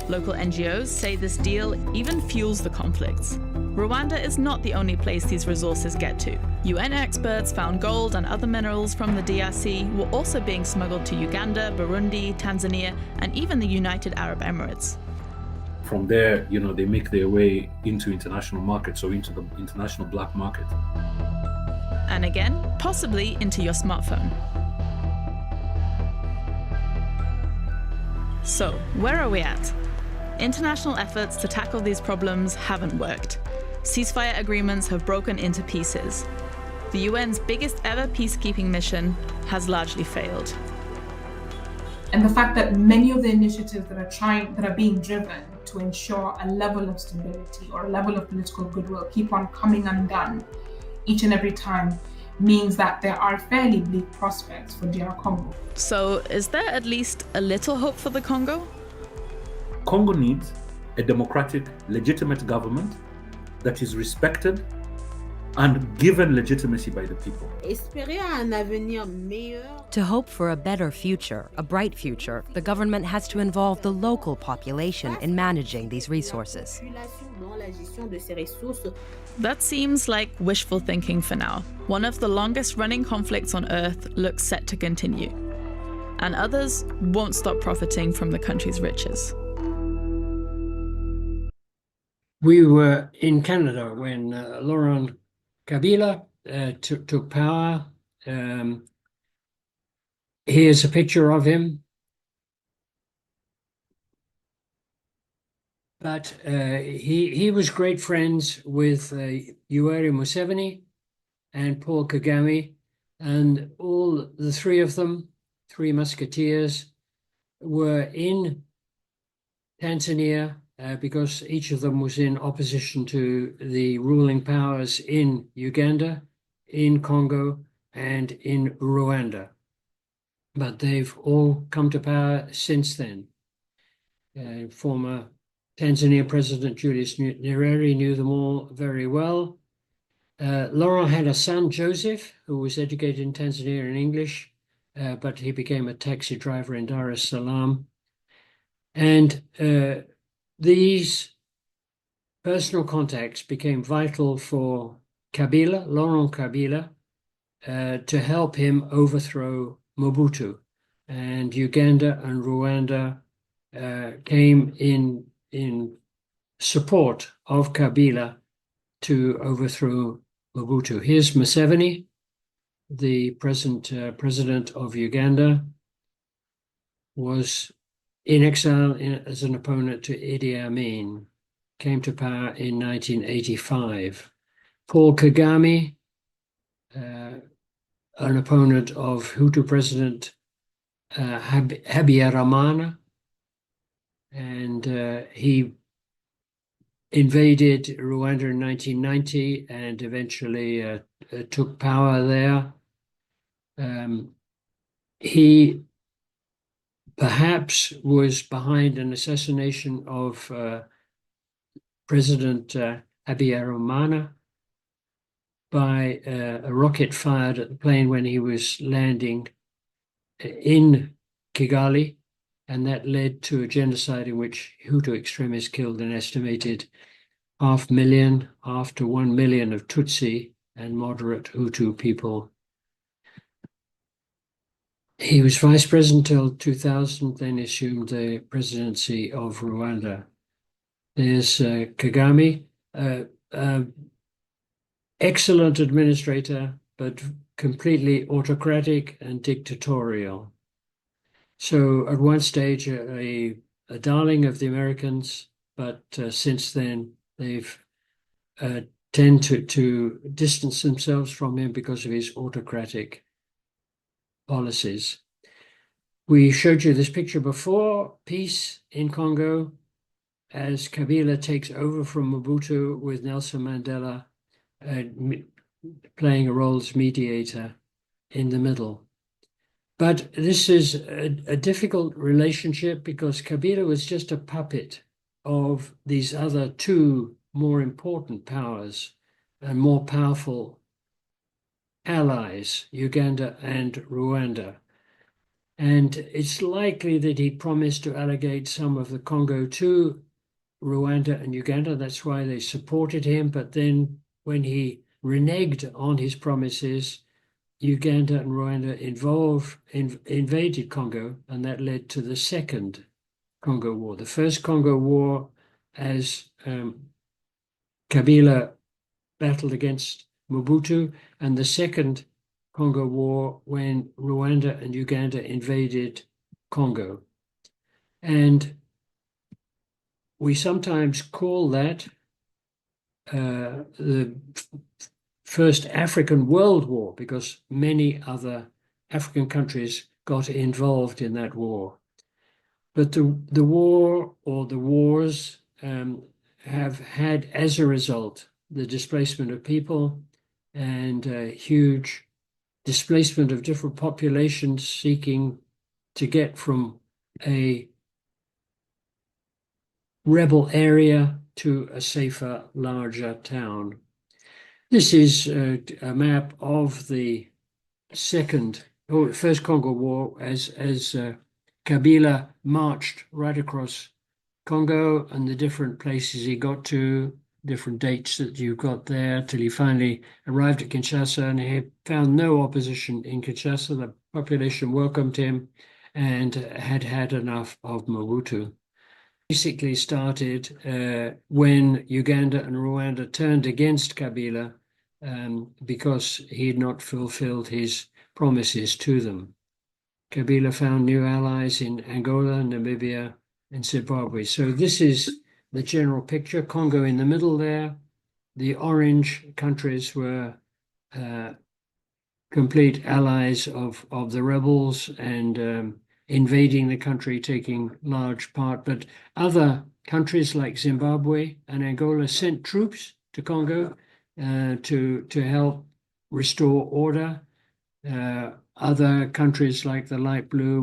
Local NGOs say this deal even fuels the conflicts. Rwanda is not the only place these resources get to. UN experts found gold and other minerals from the DRC were also being smuggled to Uganda, Burundi, Tanzania, and even the United Arab Emirates. From there, they make their way into international markets, or into the international black market. And again, possibly into your smartphone. So, where are we at? International efforts to tackle these problems haven't worked. Ceasefire agreements have broken into pieces. The UN's biggest ever peacekeeping mission has largely failed. And the fact that many of the initiatives that are being driven to ensure a level of stability or a level of political goodwill keep on coming undone each and every time means that there are fairly bleak prospects for DR Congo. So, is there at least a little hope for the Congo? Congo needs a democratic, legitimate government that is respected and given legitimacy by the people. To hope for a better future, a bright future, the government has to involve the local population in managing these resources. That seems like wishful thinking for now. One of the longest running conflicts on Earth looks set to continue. And others won't stop profiting from the country's riches. We were in Canada when Laurent Kabila took power. Here's a picture of him. But he was great friends with Yoweri Museveni and Paul Kagame, and all the three of them, three musketeers, were in Tanzania because each of them was in opposition to the ruling powers in Uganda, in Congo, and in Rwanda. But they've all come to power since then. Former Tanzania President Julius Nyerere knew them all very well. Laurent had a son, Joseph, who was educated in Tanzania in English, but he became a taxi driver in Dar es Salaam. And these personal contacts became vital for Kabila, Laurent Kabila, to help him overthrow Mobutu. And Uganda and Rwanda came in support of Kabila to overthrow Mobutu. Here's Museveni, the present president of Uganda, was in exile as an opponent to Idi Amin, came to power in 1985. Paul Kagame, an opponent of Hutu President Habyarimana, and he invaded Rwanda in 1990 and eventually took power there. He perhaps was behind an assassination of President Habyarimana by a rocket fired at the plane when he was landing in Kigali, and that led to a genocide in which Hutu extremists killed an estimated 500,000 to 1 million of Tutsi and moderate Hutu people. He was vice president until 2000, then assumed the presidency of Rwanda. There's Kagame, excellent administrator, but completely autocratic and dictatorial. So at one stage, a darling of the Americans, but since then they've tend to distance themselves from him because of his autocratic policies. We showed you this picture before, peace in Congo, as Kabila takes over from Mobutu with Nelson Mandela playing a role as mediator in the middle. But this is a difficult relationship because Kabila was just a puppet of these other two more important powers and more powerful allies, Uganda and Rwanda. And it's likely that he promised to allocate some of the Congo to Rwanda and Uganda. That's why they supported him. But then when he reneged on his promises, Uganda and Rwanda invaded Congo, and that led to the Second Congo War. The First Congo War, as Kabila battled against Mobutu, and the Second Congo War when Rwanda and Uganda invaded Congo. And we sometimes call that the First African World War because many other African countries got involved in that war. But the war or the wars have had, as a result, the displacement of people and huge displacement of different populations seeking to get from a rebel area to a safer, larger town. This is a map of the First Congo War as Kabila marched right across Congo and the different places he got to, different dates that you got there, till he finally arrived at Kinshasa, and he found no opposition in Kinshasa. The population welcomed him and had enough of Mobutu. Basically started when Uganda and Rwanda turned against Kabila because he had not fulfilled his promises to them. Kabila found new allies in Angola, Namibia, and Zimbabwe. So this is the general picture. Congo in the middle there. The orange countries were complete allies of the rebels and invading the country, taking large part. But other countries like Zimbabwe and Angola sent troops to Congo to help restore order. Other countries like the light blue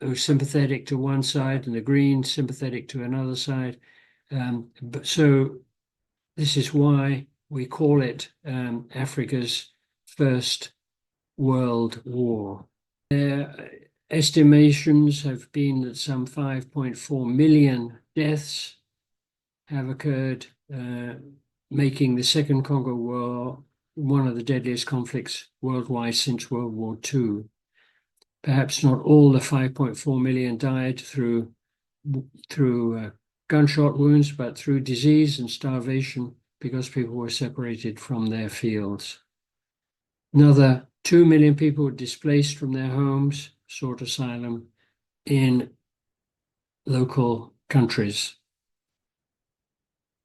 were sympathetic to one side and the green sympathetic to another side. So this is why we call it Africa's First World War. Their estimations have been that some 5.4 million deaths have occurred, making the Second Congo War one of the deadliest conflicts worldwide since World War II. Perhaps not all the 5.4 million died through gunshot wounds, but through disease and starvation because people were separated from their fields. Another 2 million people were displaced from their homes, sought asylum in local countries.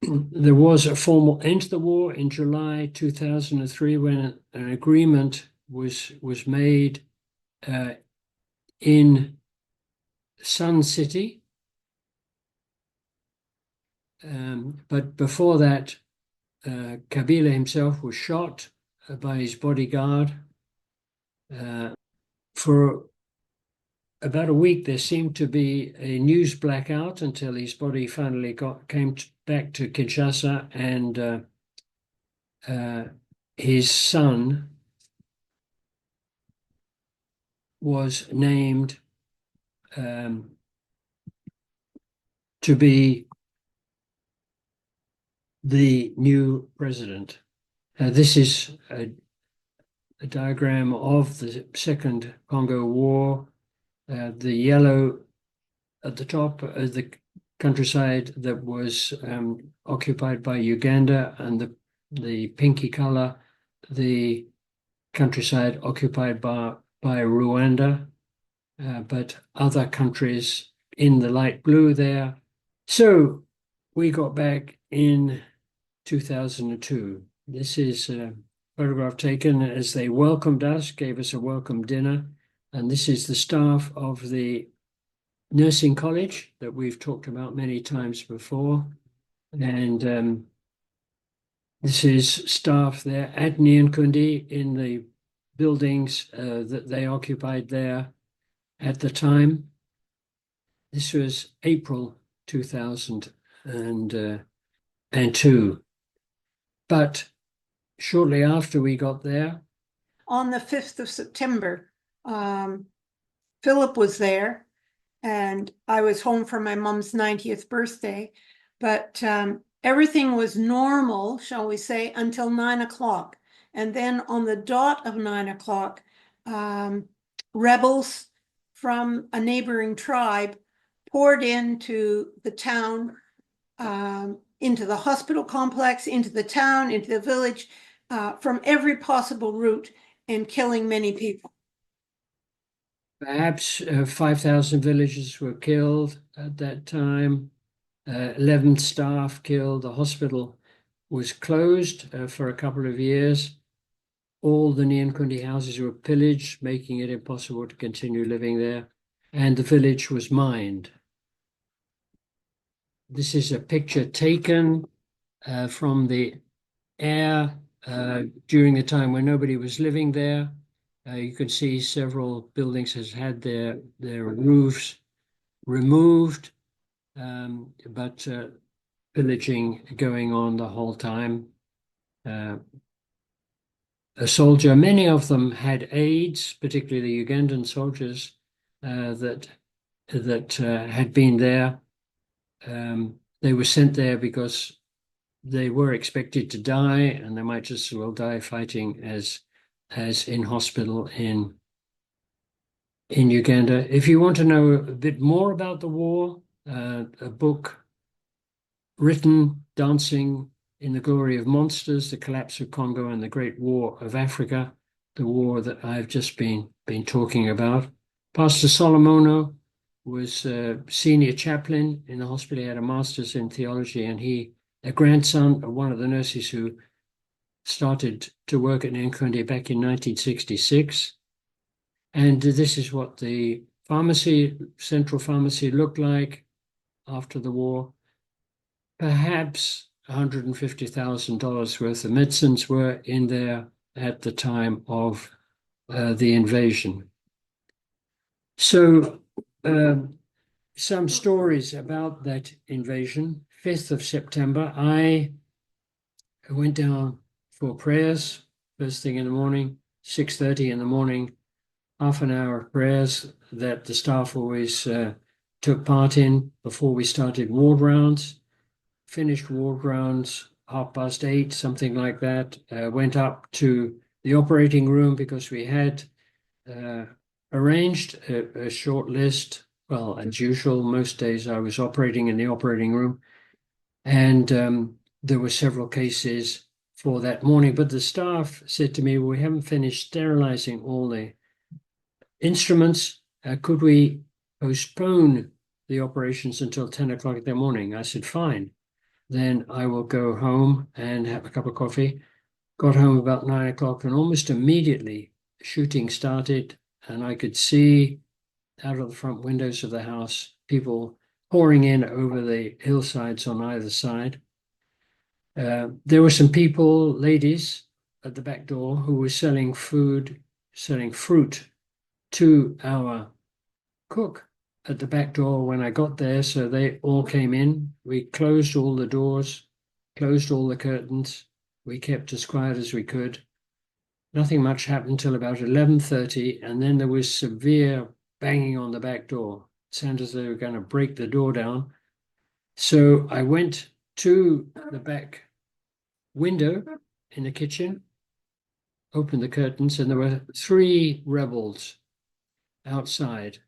There was a formal end to the war in July 2003 when an agreement was made in Sun City But before that, Kabila himself was shot by his bodyguard. For about a week, there seemed to be a news blackout until his body finally came back to Kinshasa, and his son was named to be the new president. This is a diagram of the Second Congo War. The yellow at the top is the countryside that was occupied by Uganda, and the pinky color, the countryside occupied by Rwanda, but other countries in the light blue there. So we got back in 2002. This is a photograph taken as they welcomed us, gave us a welcome dinner. And this is the staff of the nursing college that we've talked about many times before. And this is staff there at Nyankundi in the buildings that they occupied there at the time. This was April 2002. But shortly after we got there, On the 5th of September, Philip was there, and I was home for my mom's 90th birthday, but everything was normal, shall we say, until 9 o'clock. And then on the dot of 9 o'clock, rebels from a neighboring tribe poured into the town, into the hospital complex, into the town, into the village, from every possible route, and killing many people. perhaps 5,000 villagers were killed at that time. 11 staff killed. The hospital was closed for a couple of years. All the Nyankundi houses were pillaged, making it impossible to continue living there. And the village was mined. This is a picture taken from the air during the time when nobody was living there. You can see several buildings has had their roofs removed, but pillaging going on the whole time. A soldier, many of them had aides, particularly the Ugandan soldiers that had been there. They were sent there because they were expected to die, and they might just as well die fighting as in hospital in Uganda. If you want to know a bit more about the war, a book written, Dancing in the Glory of Monsters, The Collapse of Congo and the Great War of Africa, the war that I've just been talking about. Pastor Solomono was a senior chaplain in the hospital. He had a master's in theology, and a grandson of one of the nurses who started to work at Nyankundi back in 1966. And this is what the central pharmacy looked like after the war. Perhaps $150,000 worth of medicines were in there at the time of the invasion. So some stories about that invasion. 5th of September, I went down for prayers first thing in the morning, 6:30 in the morning, half an hour of prayers that the staff always took part in before we started ward rounds. Finished ward rounds 8:30, something like that. Went up to the operating room because we had arranged a short list. Well, as usual, most days I was operating in the operating room, and there were several cases for that morning. But the staff said to me, well, we haven't finished sterilizing all the instruments. Could we postpone the operations until 10 o'clock in the morning? I said, fine. Then I will go home and have a cup of coffee. Got home about 9 o'clock, and almost immediately shooting started, and I could see out of the front windows of the house people pouring in over the hillsides on either side. There were some people, ladies, at the back door who were selling fruit to our cook at the back door when I got there. So they all came in. We closed all the doors, closed all the curtains. We kept as quiet as we could. Nothing much happened till about 11:30, and then there was severe banging on the back door. It sounded as though they were going to break the door down. So I went to the back window in the kitchen, opened the curtains, and there were 3 rebels outside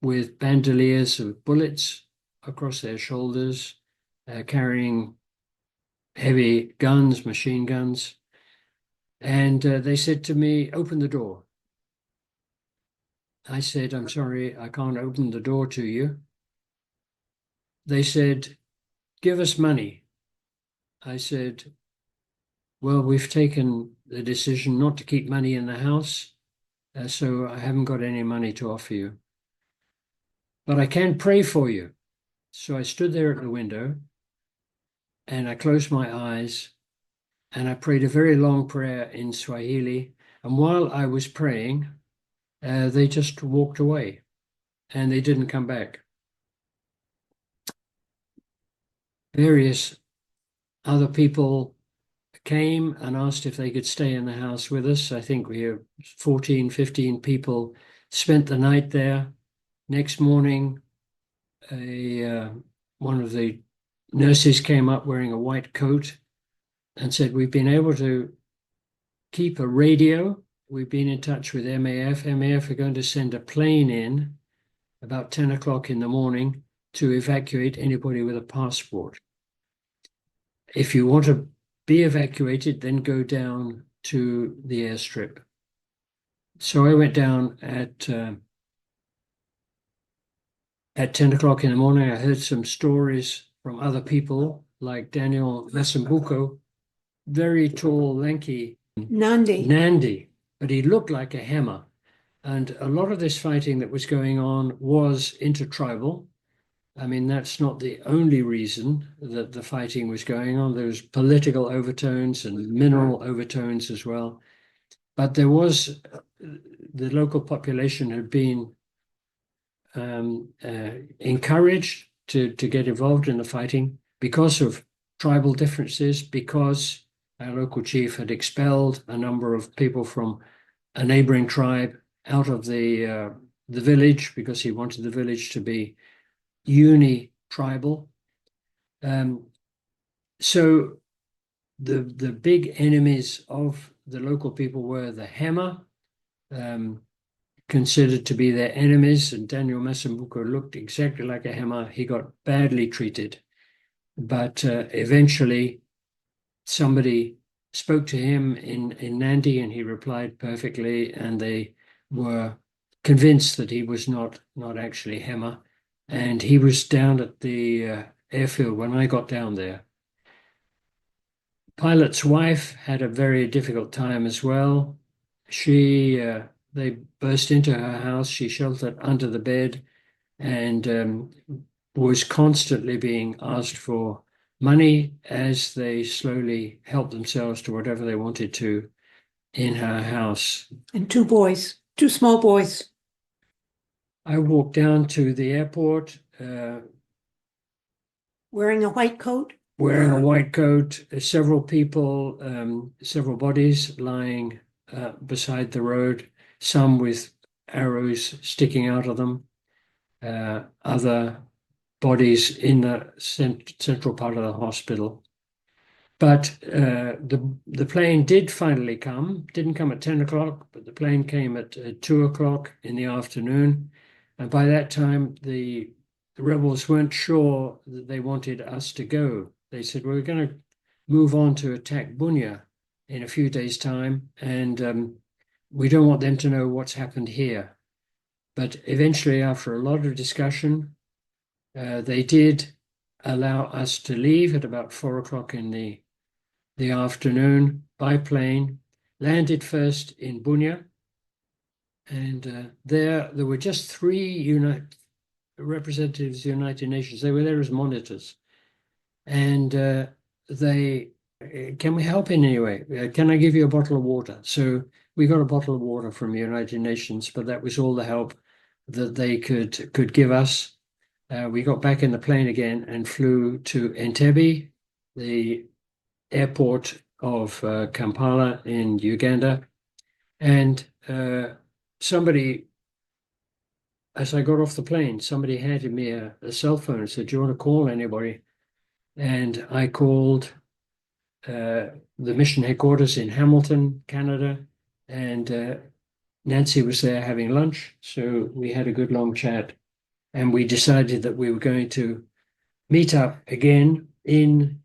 with bandoliers of bullets across their shoulders, carrying heavy guns, machine guns. And they said to me, "Open the door." I said, "I'm sorry, I can't open the door to you." They said, "Give us money." I said, "Well, we've taken the decision not to keep money in the house, so I haven't got any money to offer you. But I can pray for you." So I stood there at the window and I closed my eyes and I prayed a very long prayer in Swahili. And while I was praying, they just walked away and they didn't come back. Various other people came and asked if they could stay in the house with us. I think we were 14, 15 people spent the night there. Next morning, one of the nurses came up wearing a white coat and said, "We've been able to keep a radio. We've been in touch with MAF. MAF are going to send a plane in about 10 o'clock in the morning to evacuate anybody with a passport. If you want to be evacuated, then go down to the airstrip." So I went down at 10 o'clock in the morning. I heard some stories from other people like Daniel Masumbuko, very tall, lanky Nandi, but he looked like a Hema. And a lot of this fighting that was going on was intertribal. I mean, that's not the only reason that the fighting was going on. There was political overtones and mineral overtones as well. But there was, the local population had been encouraged to get involved in the fighting because of tribal differences, because our local chief had expelled a number of people from a neighboring tribe out of the village because he wanted the village to be uni-tribal. So the big enemies of the local people were the Hema, considered to be their enemies, and Daniel Masumbuko looked exactly like a Hema. He got badly treated, but eventually somebody spoke to him in Nandi and he replied perfectly, and they were convinced that he was not actually Hema. And he was down at the airfield when I got down there. Pilot's wife had a very difficult time as well. They burst into her house. She sheltered under the bed and was constantly being asked for money as they slowly helped themselves to whatever they wanted to in her house. And 2 boys, 2 small boys. I walked down to the airport. Wearing a white coat? Wearing a white coat, several people, several bodies lying beside the road, some with arrows sticking out of them, other bodies in the central part of the hospital. But the plane did finally come, didn't come at 10 o'clock, but the plane came at 2 o'clock in the afternoon. And by that time, the rebels weren't sure that they wanted us to go. They said, "We're going to move on to attack Bunia in a few days' time, and we don't want them to know what's happened here." But eventually, after a lot of discussion, they did allow us to leave at about 4 o'clock in the afternoon by plane, landed first in Bunia, and there were just 3 representatives of the United Nations. They were there as monitors. And can we help in any way? Can I give you a bottle of water? So we got a bottle of water from the United Nations, but that was all the help that they could give us. We got back in the plane again and flew to Entebbe, the airport of Kampala in Uganda. And somebody, as I got off the plane, somebody handed me a cell phone and said, "Do you want to call anybody?" And I called the mission headquarters in Hamilton, Canada, and Nancy was there having lunch. So we had a good long chat, and we decided that we were going to meet up again in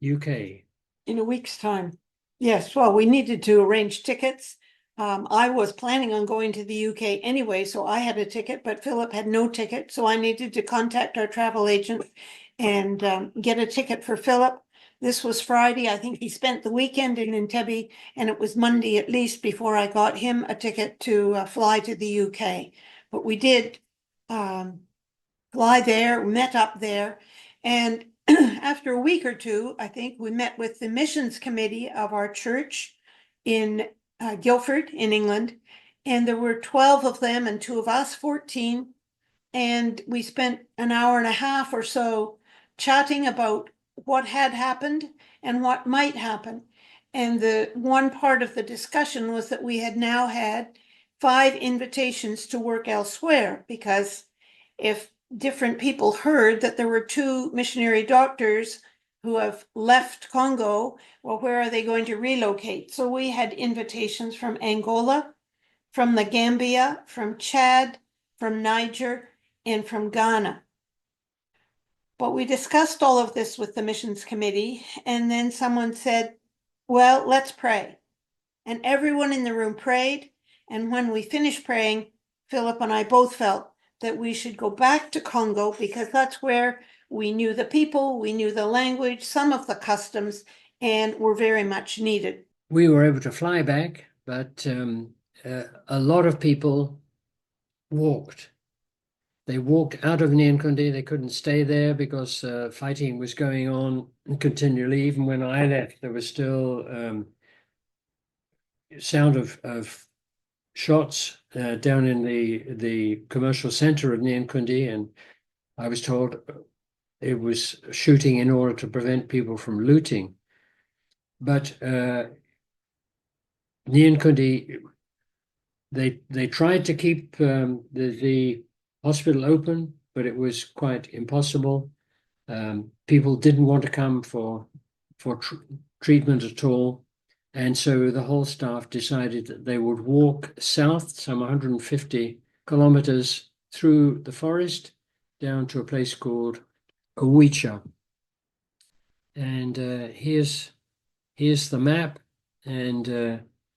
UK. In a week's time. Yes, well, we needed to arrange tickets. I was planning on going to the UK anyway, so I had a ticket, but Philip had no ticket. So I needed to contact our travel agent and get a ticket for Philip. This was Friday. I think he spent the weekend in Entebbe, and it was Monday at least before I got him a ticket to fly to the UK. But we did fly there, met up there, and after a week or two, I think we met with the missions committee of our church in Guildford in England, and there were 12 of them and 2 of us, 14, and we spent an hour and a half or so chatting about what had happened and what might happen. And the one part of the discussion was that we had now had 5 invitations to work elsewhere, because if different people heard that there were 2 missionary doctors who have left Congo, well, where are they going to relocate? So we had invitations from Angola, from the Gambia, from Chad, from Niger, and from Ghana. But we discussed all of this with the missions committee, and then someone said, well, let's pray. And everyone in the room prayed. And when we finished praying, Philip and I both felt that we should go back to Congo, because that's where we knew the people, we knew the language, some of the customs, and were very much needed. We were able to fly back, but a lot of people walked. They walked out of Nyankundi. They couldn't stay there because fighting was going on continually. Even when I left, there was still sound of shots down in the commercial center of Nyankundi, and I was told it was shooting in order to prevent people from looting. But Nyankundi, they tried to keep the hospital open, but it was quite impossible. People didn't want to come for treatment at all. And so the whole staff decided that they would walk south some 150 kilometers through the forest down to a place called Owicha. And here's the map, and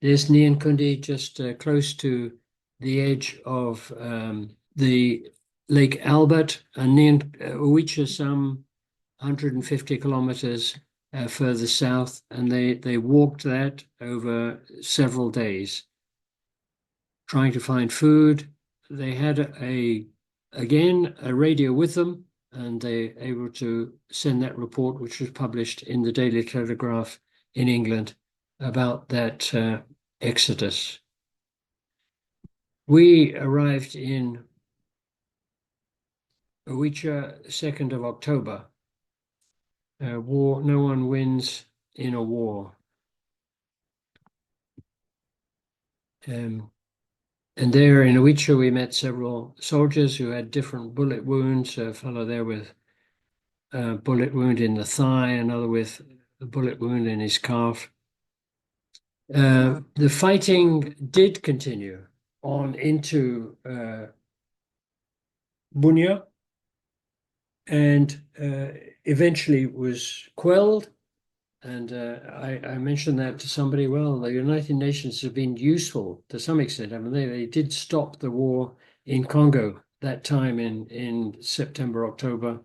there's Nyankundi just close to the edge of the Lake Albert, and Owicha some 150 kilometers further south, and they walked that over several days, trying to find food. They had again a radio with them, and they were able to send that report, which was published in the Daily Telegraph in England, about that exodus. We arrived in Owicha 2nd of October. War, no one wins in a war. And there in Owicha, we met several soldiers who had different bullet wounds. A fellow there with a bullet wound in the thigh, another with a bullet wound in his calf. The fighting did continue on into Bunia, and eventually was quelled. And I mentioned that to somebody. Well, the United Nations have been useful to some extent. I mean, they did stop the war in Congo that time in September, October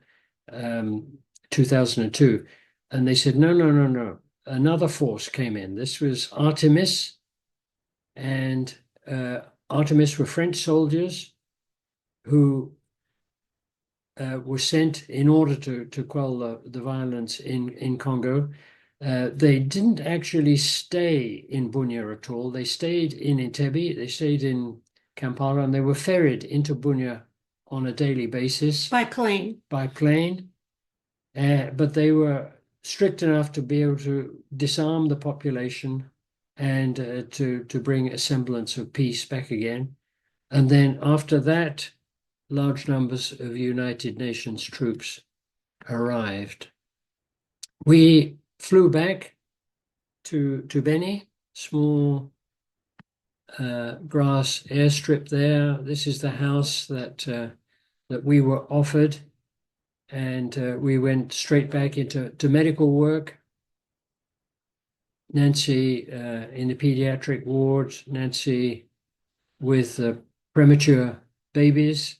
2002. And they said, no. Another force came in. This was Artemis. And Artemis were French soldiers who were sent in order to quell the violence in Congo. They didn't actually stay in Bunia at all. They stayed in Entebbe, they stayed in Kampala, and they were ferried into Bunia on a daily basis By plane. by plane. But they were strict enough to be able to disarm the population and to bring a semblance of peace back again. And then after that, large numbers of United Nations troops arrived. We flew back to Beni, small grass airstrip there. This is the house that we were offered, and we went straight back into medical work. Nancy in the pediatric ward, Nancy with premature babies,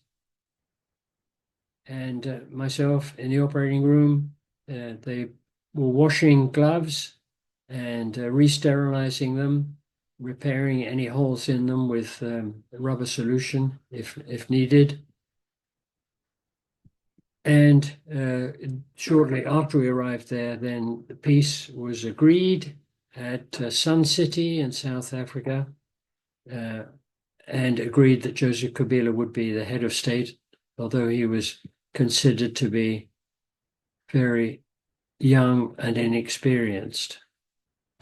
and myself in the operating room. They were washing gloves and re-sterilizing them, repairing any holes in them with rubber solution if needed. And shortly after we arrived there, then the peace was agreed at Sun City in South Africa, and agreed that Joseph Kabila would be the head of state, although he was considered to be very young and inexperienced.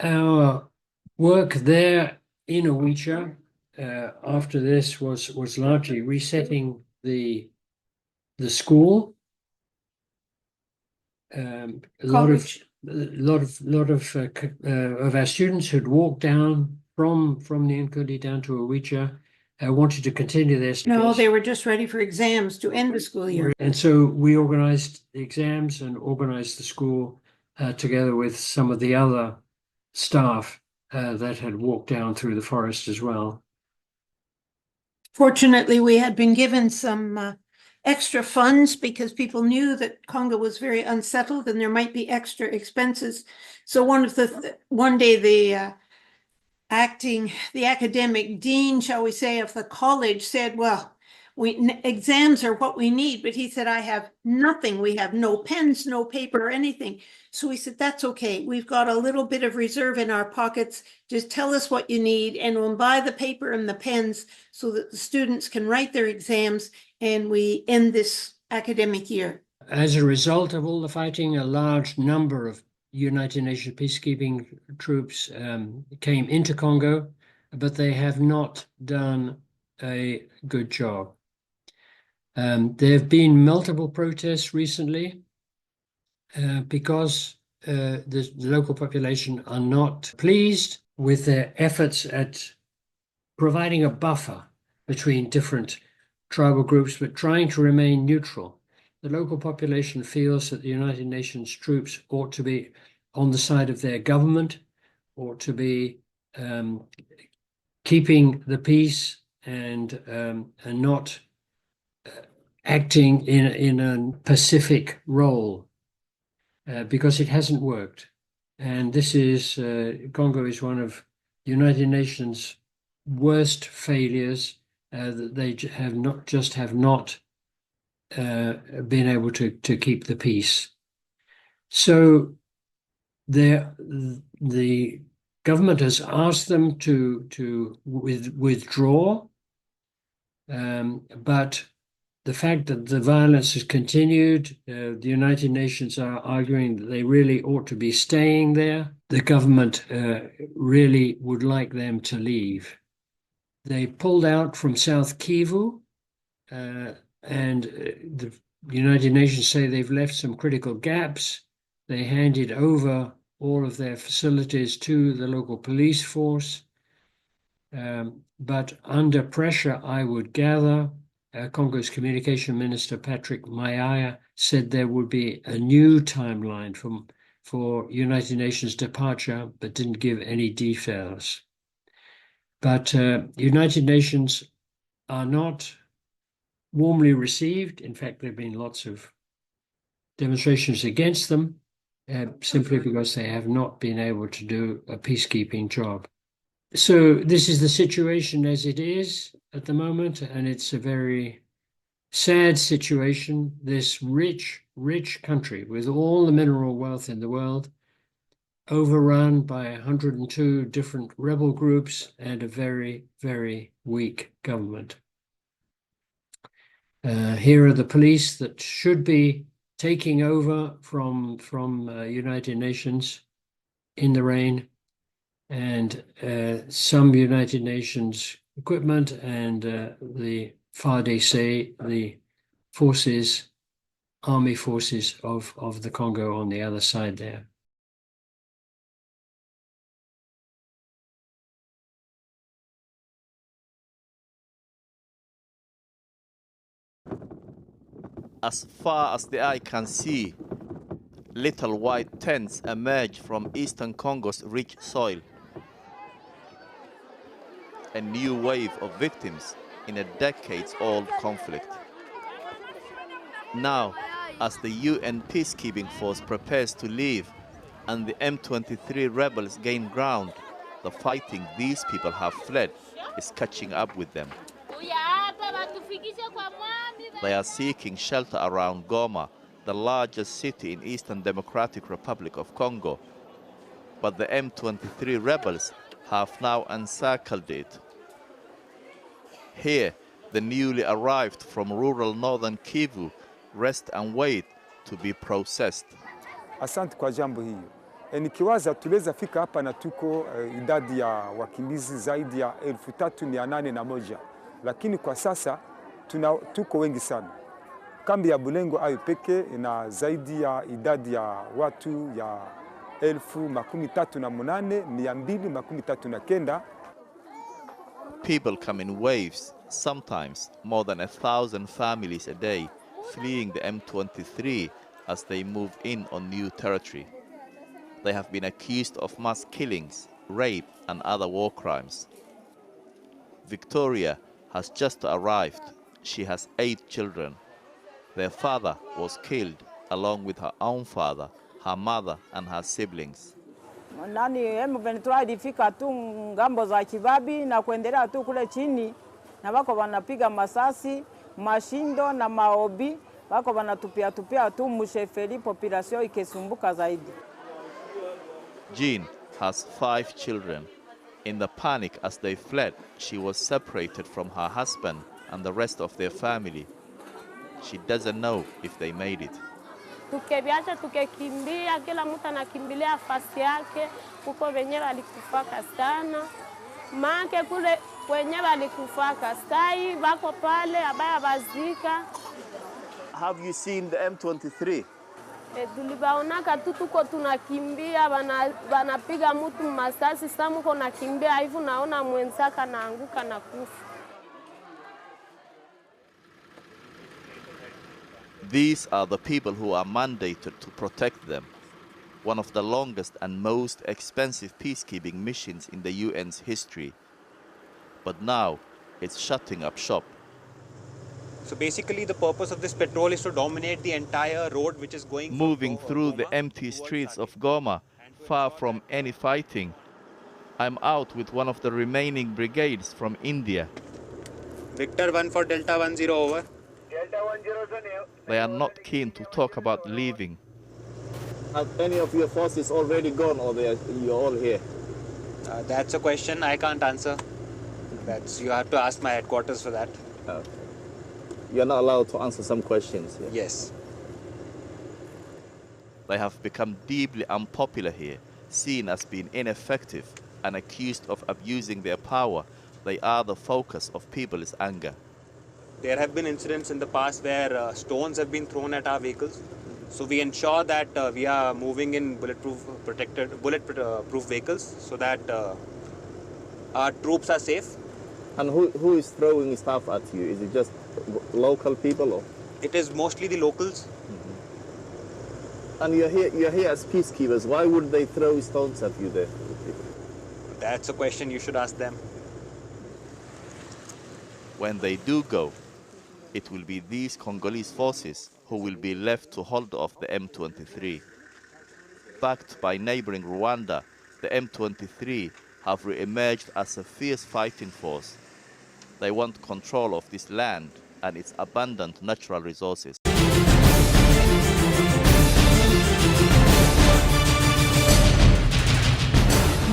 Our work there in Owicha after this was largely resetting the school. A lot of our students who'd walked down from the Nkundi down to Owicha wanted to continue their studies. No, they were just ready for exams to end the school year. And so we organized the exams and organized the school together with some of the other staff that had walked down through the forest as well. Fortunately, we had been given some extra funds because people knew that Congo was very unsettled and there might be extra expenses. So one day the academic dean, shall we say, of the college said, well, exams are what we need. But he said, I have nothing. We have no pens, no paper, or anything. So we said, that's okay. We've got a little bit of reserve in our pockets. Just tell us what you need and we'll buy the paper and the pens so that the students can write their exams and we end this academic year. As a result of all the fighting, a large number of United Nations peacekeeping troops came into Congo, but they have not done a good job. There have been multiple protests recently because the local population are not pleased with their efforts at providing a buffer between different tribal groups, but trying to remain neutral. The local population feels that the United Nations troops ought to be on the side of their government, ought to be keeping the peace and not acting in a pacific role, because it hasn't worked. And this is, Congo is one of the United Nations' worst failures, that they have not been able to keep the peace. So the government has asked them to withdraw, but the fact that the violence has continued, the United Nations are arguing that they really ought to be staying there. The government really would like them to leave. They pulled out from South Kivu, and the United Nations say they've left some critical gaps. They handed over all of their facilities to the local police force. But under pressure, I would gather, Congo's communication minister, Patrick Mayaya, said there would be a new timeline for United Nations departure, but didn't give any details. But United Nations are not warmly received. In fact, there have been lots of demonstrations against them, simply because they have not been able to do a peacekeeping job. So this is the situation as it is at the moment, and it's a very sad situation. This rich, rich country with all the mineral wealth in the world, overrun by 102 different rebel groups and a very, very weak government. Here are the police that should be taking over from United Nations in the rain, and some United Nations equipment, and the FARDC, the forces, army forces of the Congo on the other side there. As far as the eye can see, little white tents emerge from eastern Congo's rich soil. A new wave of victims in a decades-old conflict. Now, as the UN peacekeeping force prepares to leave and the M23 rebels gain ground, the fighting these people have fled is catching up with them. They are seeking shelter around Goma, the largest city in Eastern Democratic Republic of Congo. But the M23 rebels have now encircled it. Here, the newly arrived from rural northern Kivu rest and wait to be processed. Asante kwa jambo hiyo. Nikiwaza tuliweza fika hapa na tuko idadi ya wakimbizi zaidi ya 3,801, lakini kwa sasa tuko wengi sana. Kambi ya Bulengo ayo peke ina zaidi ya idadi ya watu ya 38,239. People come in waves, sometimes more than 1,000 families a day, fleeing the M23 as they move in on new territory. They have been accused of mass killings, rape, and other war crimes. Victoria has just arrived. She has 8 children. Their father was killed along with her own father, her mother, and her siblings. Nani M23 ilifika tu ngambo za Kibabi na kuendelea tu kule chini, na wako wanapiga masasi, mashindo na maobi, wako wanatupia tu mshefeli, population ikesumbuka zaidi. Jean has 5 children. In the panic as they fled, she was separated from her husband and the rest of their family. She doesn't know if they made it. Tukebiacha tukekimbia, kila mtu anakimbilia fasi yake, kuko wenye walikufaka sana. Maake kule wenye walikufaka sai wako pale abaya bazika. Have you seen the M23? Tulibaonaka tu tuko tunakimbia, wanapiga mtu masasi, sasa mko nakimbia hivyo naona mwenzaka naanguka na kufa. These are the people who are mandated to protect them. One of the longest and most expensive peacekeeping missions in the UN's history. But now, it's shutting up shop. So basically the purpose of this patrol is to dominate the entire road which is going... Moving through the empty streets of Goma, far from any fighting. I'm out with one of the remaining brigades from India. Victor 1 for Delta 10 over. They are not keen to talk about leaving. Have any of your forces already gone, or you're all here? That's a question I can't answer. You have to ask my headquarters for that. You're not allowed to answer some questions here? Yes. They have become deeply unpopular here, seen as being ineffective and accused of abusing their power. They are the focus of people's anger. There have been incidents in the past where stones have been thrown at our vehicles. So we ensure that we are moving in bulletproof vehicles so that our troops are safe. And who is throwing stuff at you? Is it just local people? Or? It is mostly the locals. Mm-hmm. And you're here as peacekeepers. Why would they throw stones at you there? That's a question you should ask them. When they do go, it will be these Congolese forces who will be left to hold off the M23. Backed by neighboring Rwanda, the M23 have re-emerged as a fierce fighting force. They want control of this land and its abundant natural resources.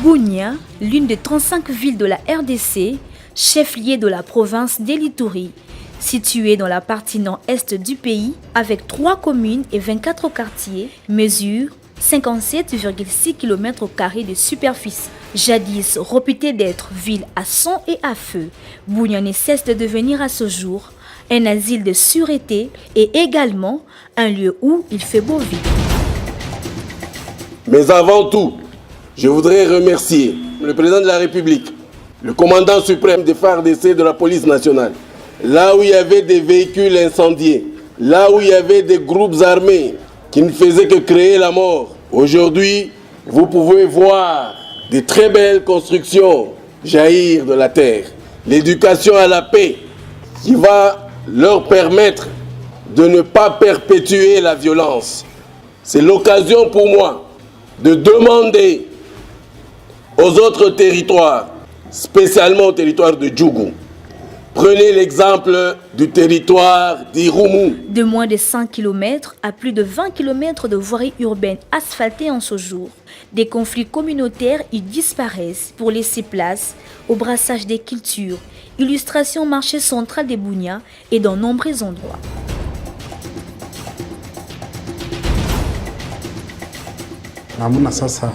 Bunia, l'une des 35 villes de la RDC, chef-lieu de la province d'Elituri, située dans la partie nord-est du pays, avec 3 communes et 24 quartiers, mesure 57,6 km² de superficie. Jadis réputée d'être ville à sang et à feu, Bunia ne cesse de devenir à ce jour un asile de sûreté et également un lieu où il fait beau vivre. Mais avant tout, je voudrais remercier le président de la République, le commandant suprême des FARDC de la police nationale. Là où il y avait des véhicules incendiés, là où il y avait des groupes armés qui ne faisaient que créer la mort, aujourd'hui, vous pouvez voir des très belles constructions jaillir de la terre. L'éducation à la paix qui va leur permettre de ne pas perpétuer la violence. C'est l'occasion pour moi de demander aux autres territoires, spécialement au territoire de Djougou. Prenez l'exemple du territoire d'Irumu. De moins de 100 km à plus de 20 km de voiries urbaines asphaltées en ce jour, des conflits communautaires y disparaissent pour laisser place au brassage des cultures, illustration au marché central de Bunia et dans nombreux endroits. Namuna sasa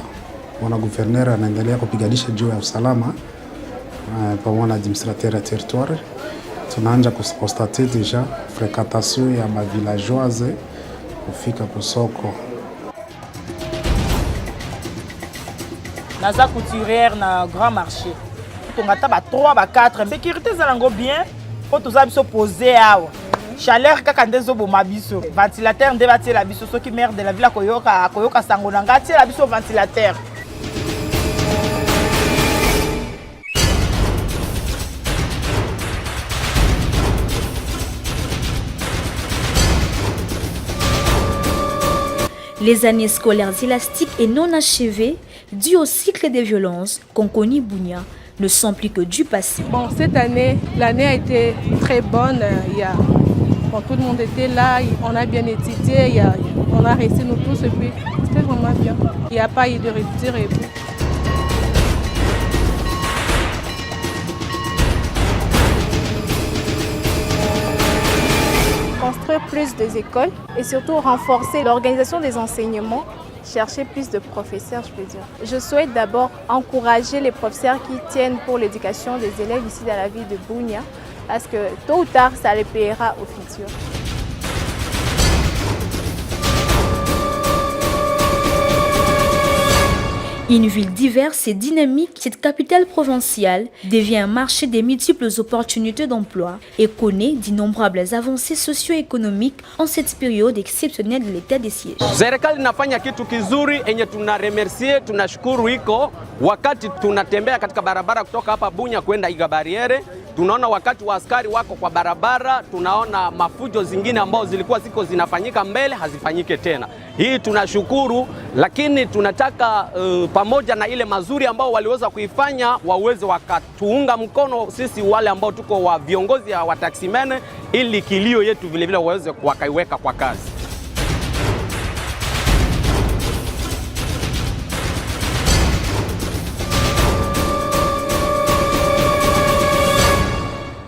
mwana guverner anaendelea kupiganisha juu ya usalama pamoja na administrateur ya territoire. Tunaanza kustate deja fréquentation ya mavillageoise kufika kusoko. Naza couturière na grand marché. Tongata ba 3 ba 4 sécurité zalango bien po toza biso poser awa. Chaleur kaka ndezo boma biso. Ventilateur nde batie la biso soki maire de la ville koyoka sango na ngati la biso ventilateur. Les années scolaires élastiques et non achevées, dues au cycle des violences qu'ont connu Bunia, ne sont plus que du passé. Bon, cette année, l'année a été très bonne. Bon, tout le monde était là, on a bien étudié, on a resté nous tous et puis c'était vraiment bien. Il n'y a pas eu de rupture et puis. Construire plus des écoles et surtout renforcer l'organisation des enseignements, chercher plus de professeurs, je peux dire. Je souhaite d'abord encourager les professeurs qui tiennent pour l'éducation des élèves ici dans la ville de Bunia, parce que tôt ou tard, ça les paiera au futur. Une ville diverse et dynamique, cette capitale provinciale devient un marché des multiples opportunités d'emploi et connaît d'innombrables avancées socio-économiques en cette période exceptionnelle de l'état de siège. Serikali inafanya kitu kizuri enye tunaremercie, tunashukuru iko wakati tunatembea katika barabara kutoka hapa Bunya kwenda Igabariere. Tunaona wakati wa askari wako kwa barabara, tunaona mafujo zingine ambao zilikuwa ziko zinafanyika mbele hazifanyike tena. Hii tunashukuru, lakini tunataka pamoja na ile mazuri ambao waliweza kuifanya waweze wakatuunga mkono sisi wale ambao tuko wa viongozi wa taksimene ili kilio yetu vile vile waweze wakaiweka kwa kazi.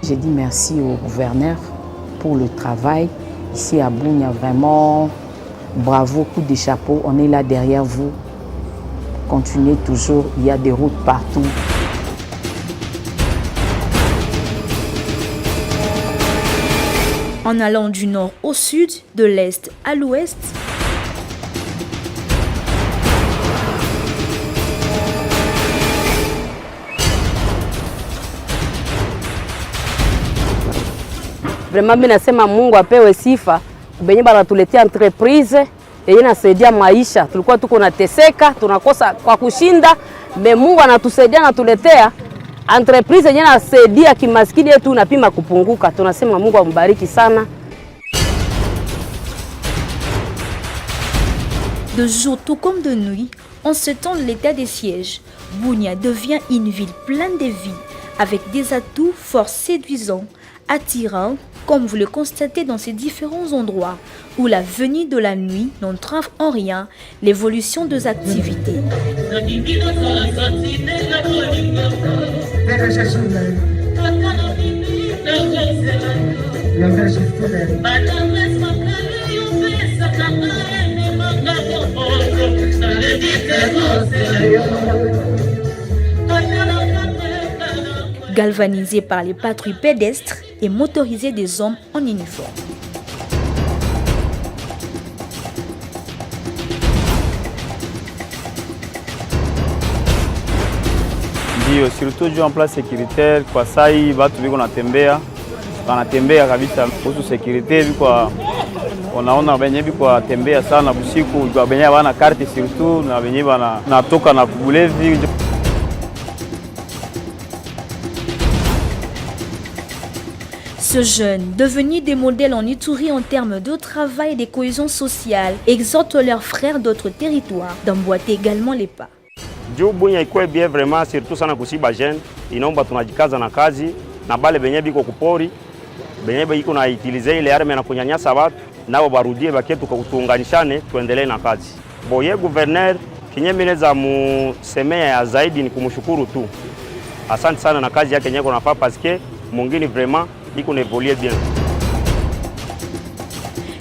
J'ai dit merci au gouverneur pour le travail. Ici à Bunia, vraiment, bravo, coup de chapeau. On est là derrière vous. Continuez toujours, il y a des routes partout. En allant du nord au sud, de l'est à l'ouest, Vraiment mimi nasema Mungu apewe sifa benye banatuletea entreprise yenye nasaidia maisha. Tulikuwa tuko nateseka, tunakosa kwa kushinda, me Mungu anatusaidia na tuletea entreprise yenye nasaidia kimaskini yetu napima kupunguka. Tunasema Mungu ambariki sana. De jour tout comme de nuit, en ce temps de l'état des sièges, Bunia devient une ville pleine de vie, avec des atouts fort séduisants, attirant, comme vous le constatez dans ces différents endroits, où la venue de la nuit n'entrave en rien l'évolution des activités. Galvanisés par les patrouilles pédestres et motorisés des hommes en uniforme. Ndio, surtout juu en place sécuritaire kwa sai watu biko wanatembea kabisa kuhusu sécurité biko unaona wenye biko tembea sana usiku kwa wenye wana carte surtout na wenye natoka na kubulevi. Ce jeune, devenu des modèles en Ituri en termes de travail et de cohésion sociale, exhorte leurs frères d'autres territoires d'emboîter également les pas. Juu Bunya ikuwe bien vraiment surtout sana kusiba jeune, inaomba tunajikaza na kazi na bale benye biko kupori, benye biko na utilize ile arme na kunyanyasa watu, nao barudie baketu kwa kutuunganishane tuendelee na kazi. Boye gouverneur kinyemele za musemea ya zaidi ni kumshukuru tu. Asante sana na kazi yake nyeko nafaa parce que mungini vraiment iko na évoluer bien.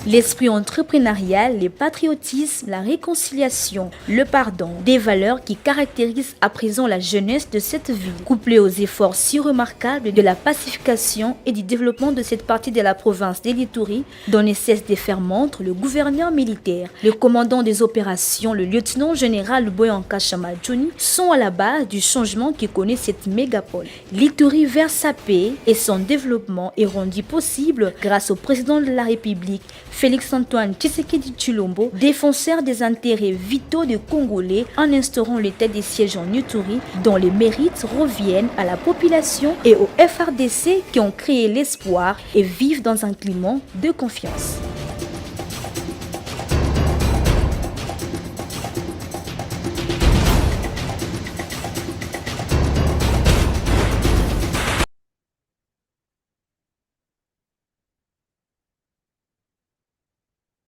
L'esprit entrepreneurial, le patriotisme, la réconciliation, le pardon, des valeurs qui caractérisent à présent la jeunesse de cette ville, couplées aux efforts si remarquables de la pacification et du développement de cette partie de la province d'Ituri, dont ne cesse de faire montre le gouverneur militaire, le commandant des opérations, le lieutenant-général Boyanka Chamadjouni, sont à la base du changement qui connaît cette mégapole. L'Ituri vers sa paix et son développement est rendu possible grâce au président de la République, Félix-Antoine Tshisekedi Tshilombo, défenseur des intérêts vitaux des Congolais en instaurant l'état des sièges en Ituri, dont les mérites reviennent à la population et aux FRDC qui ont créé l'espoir et vivent dans un climat de confiance.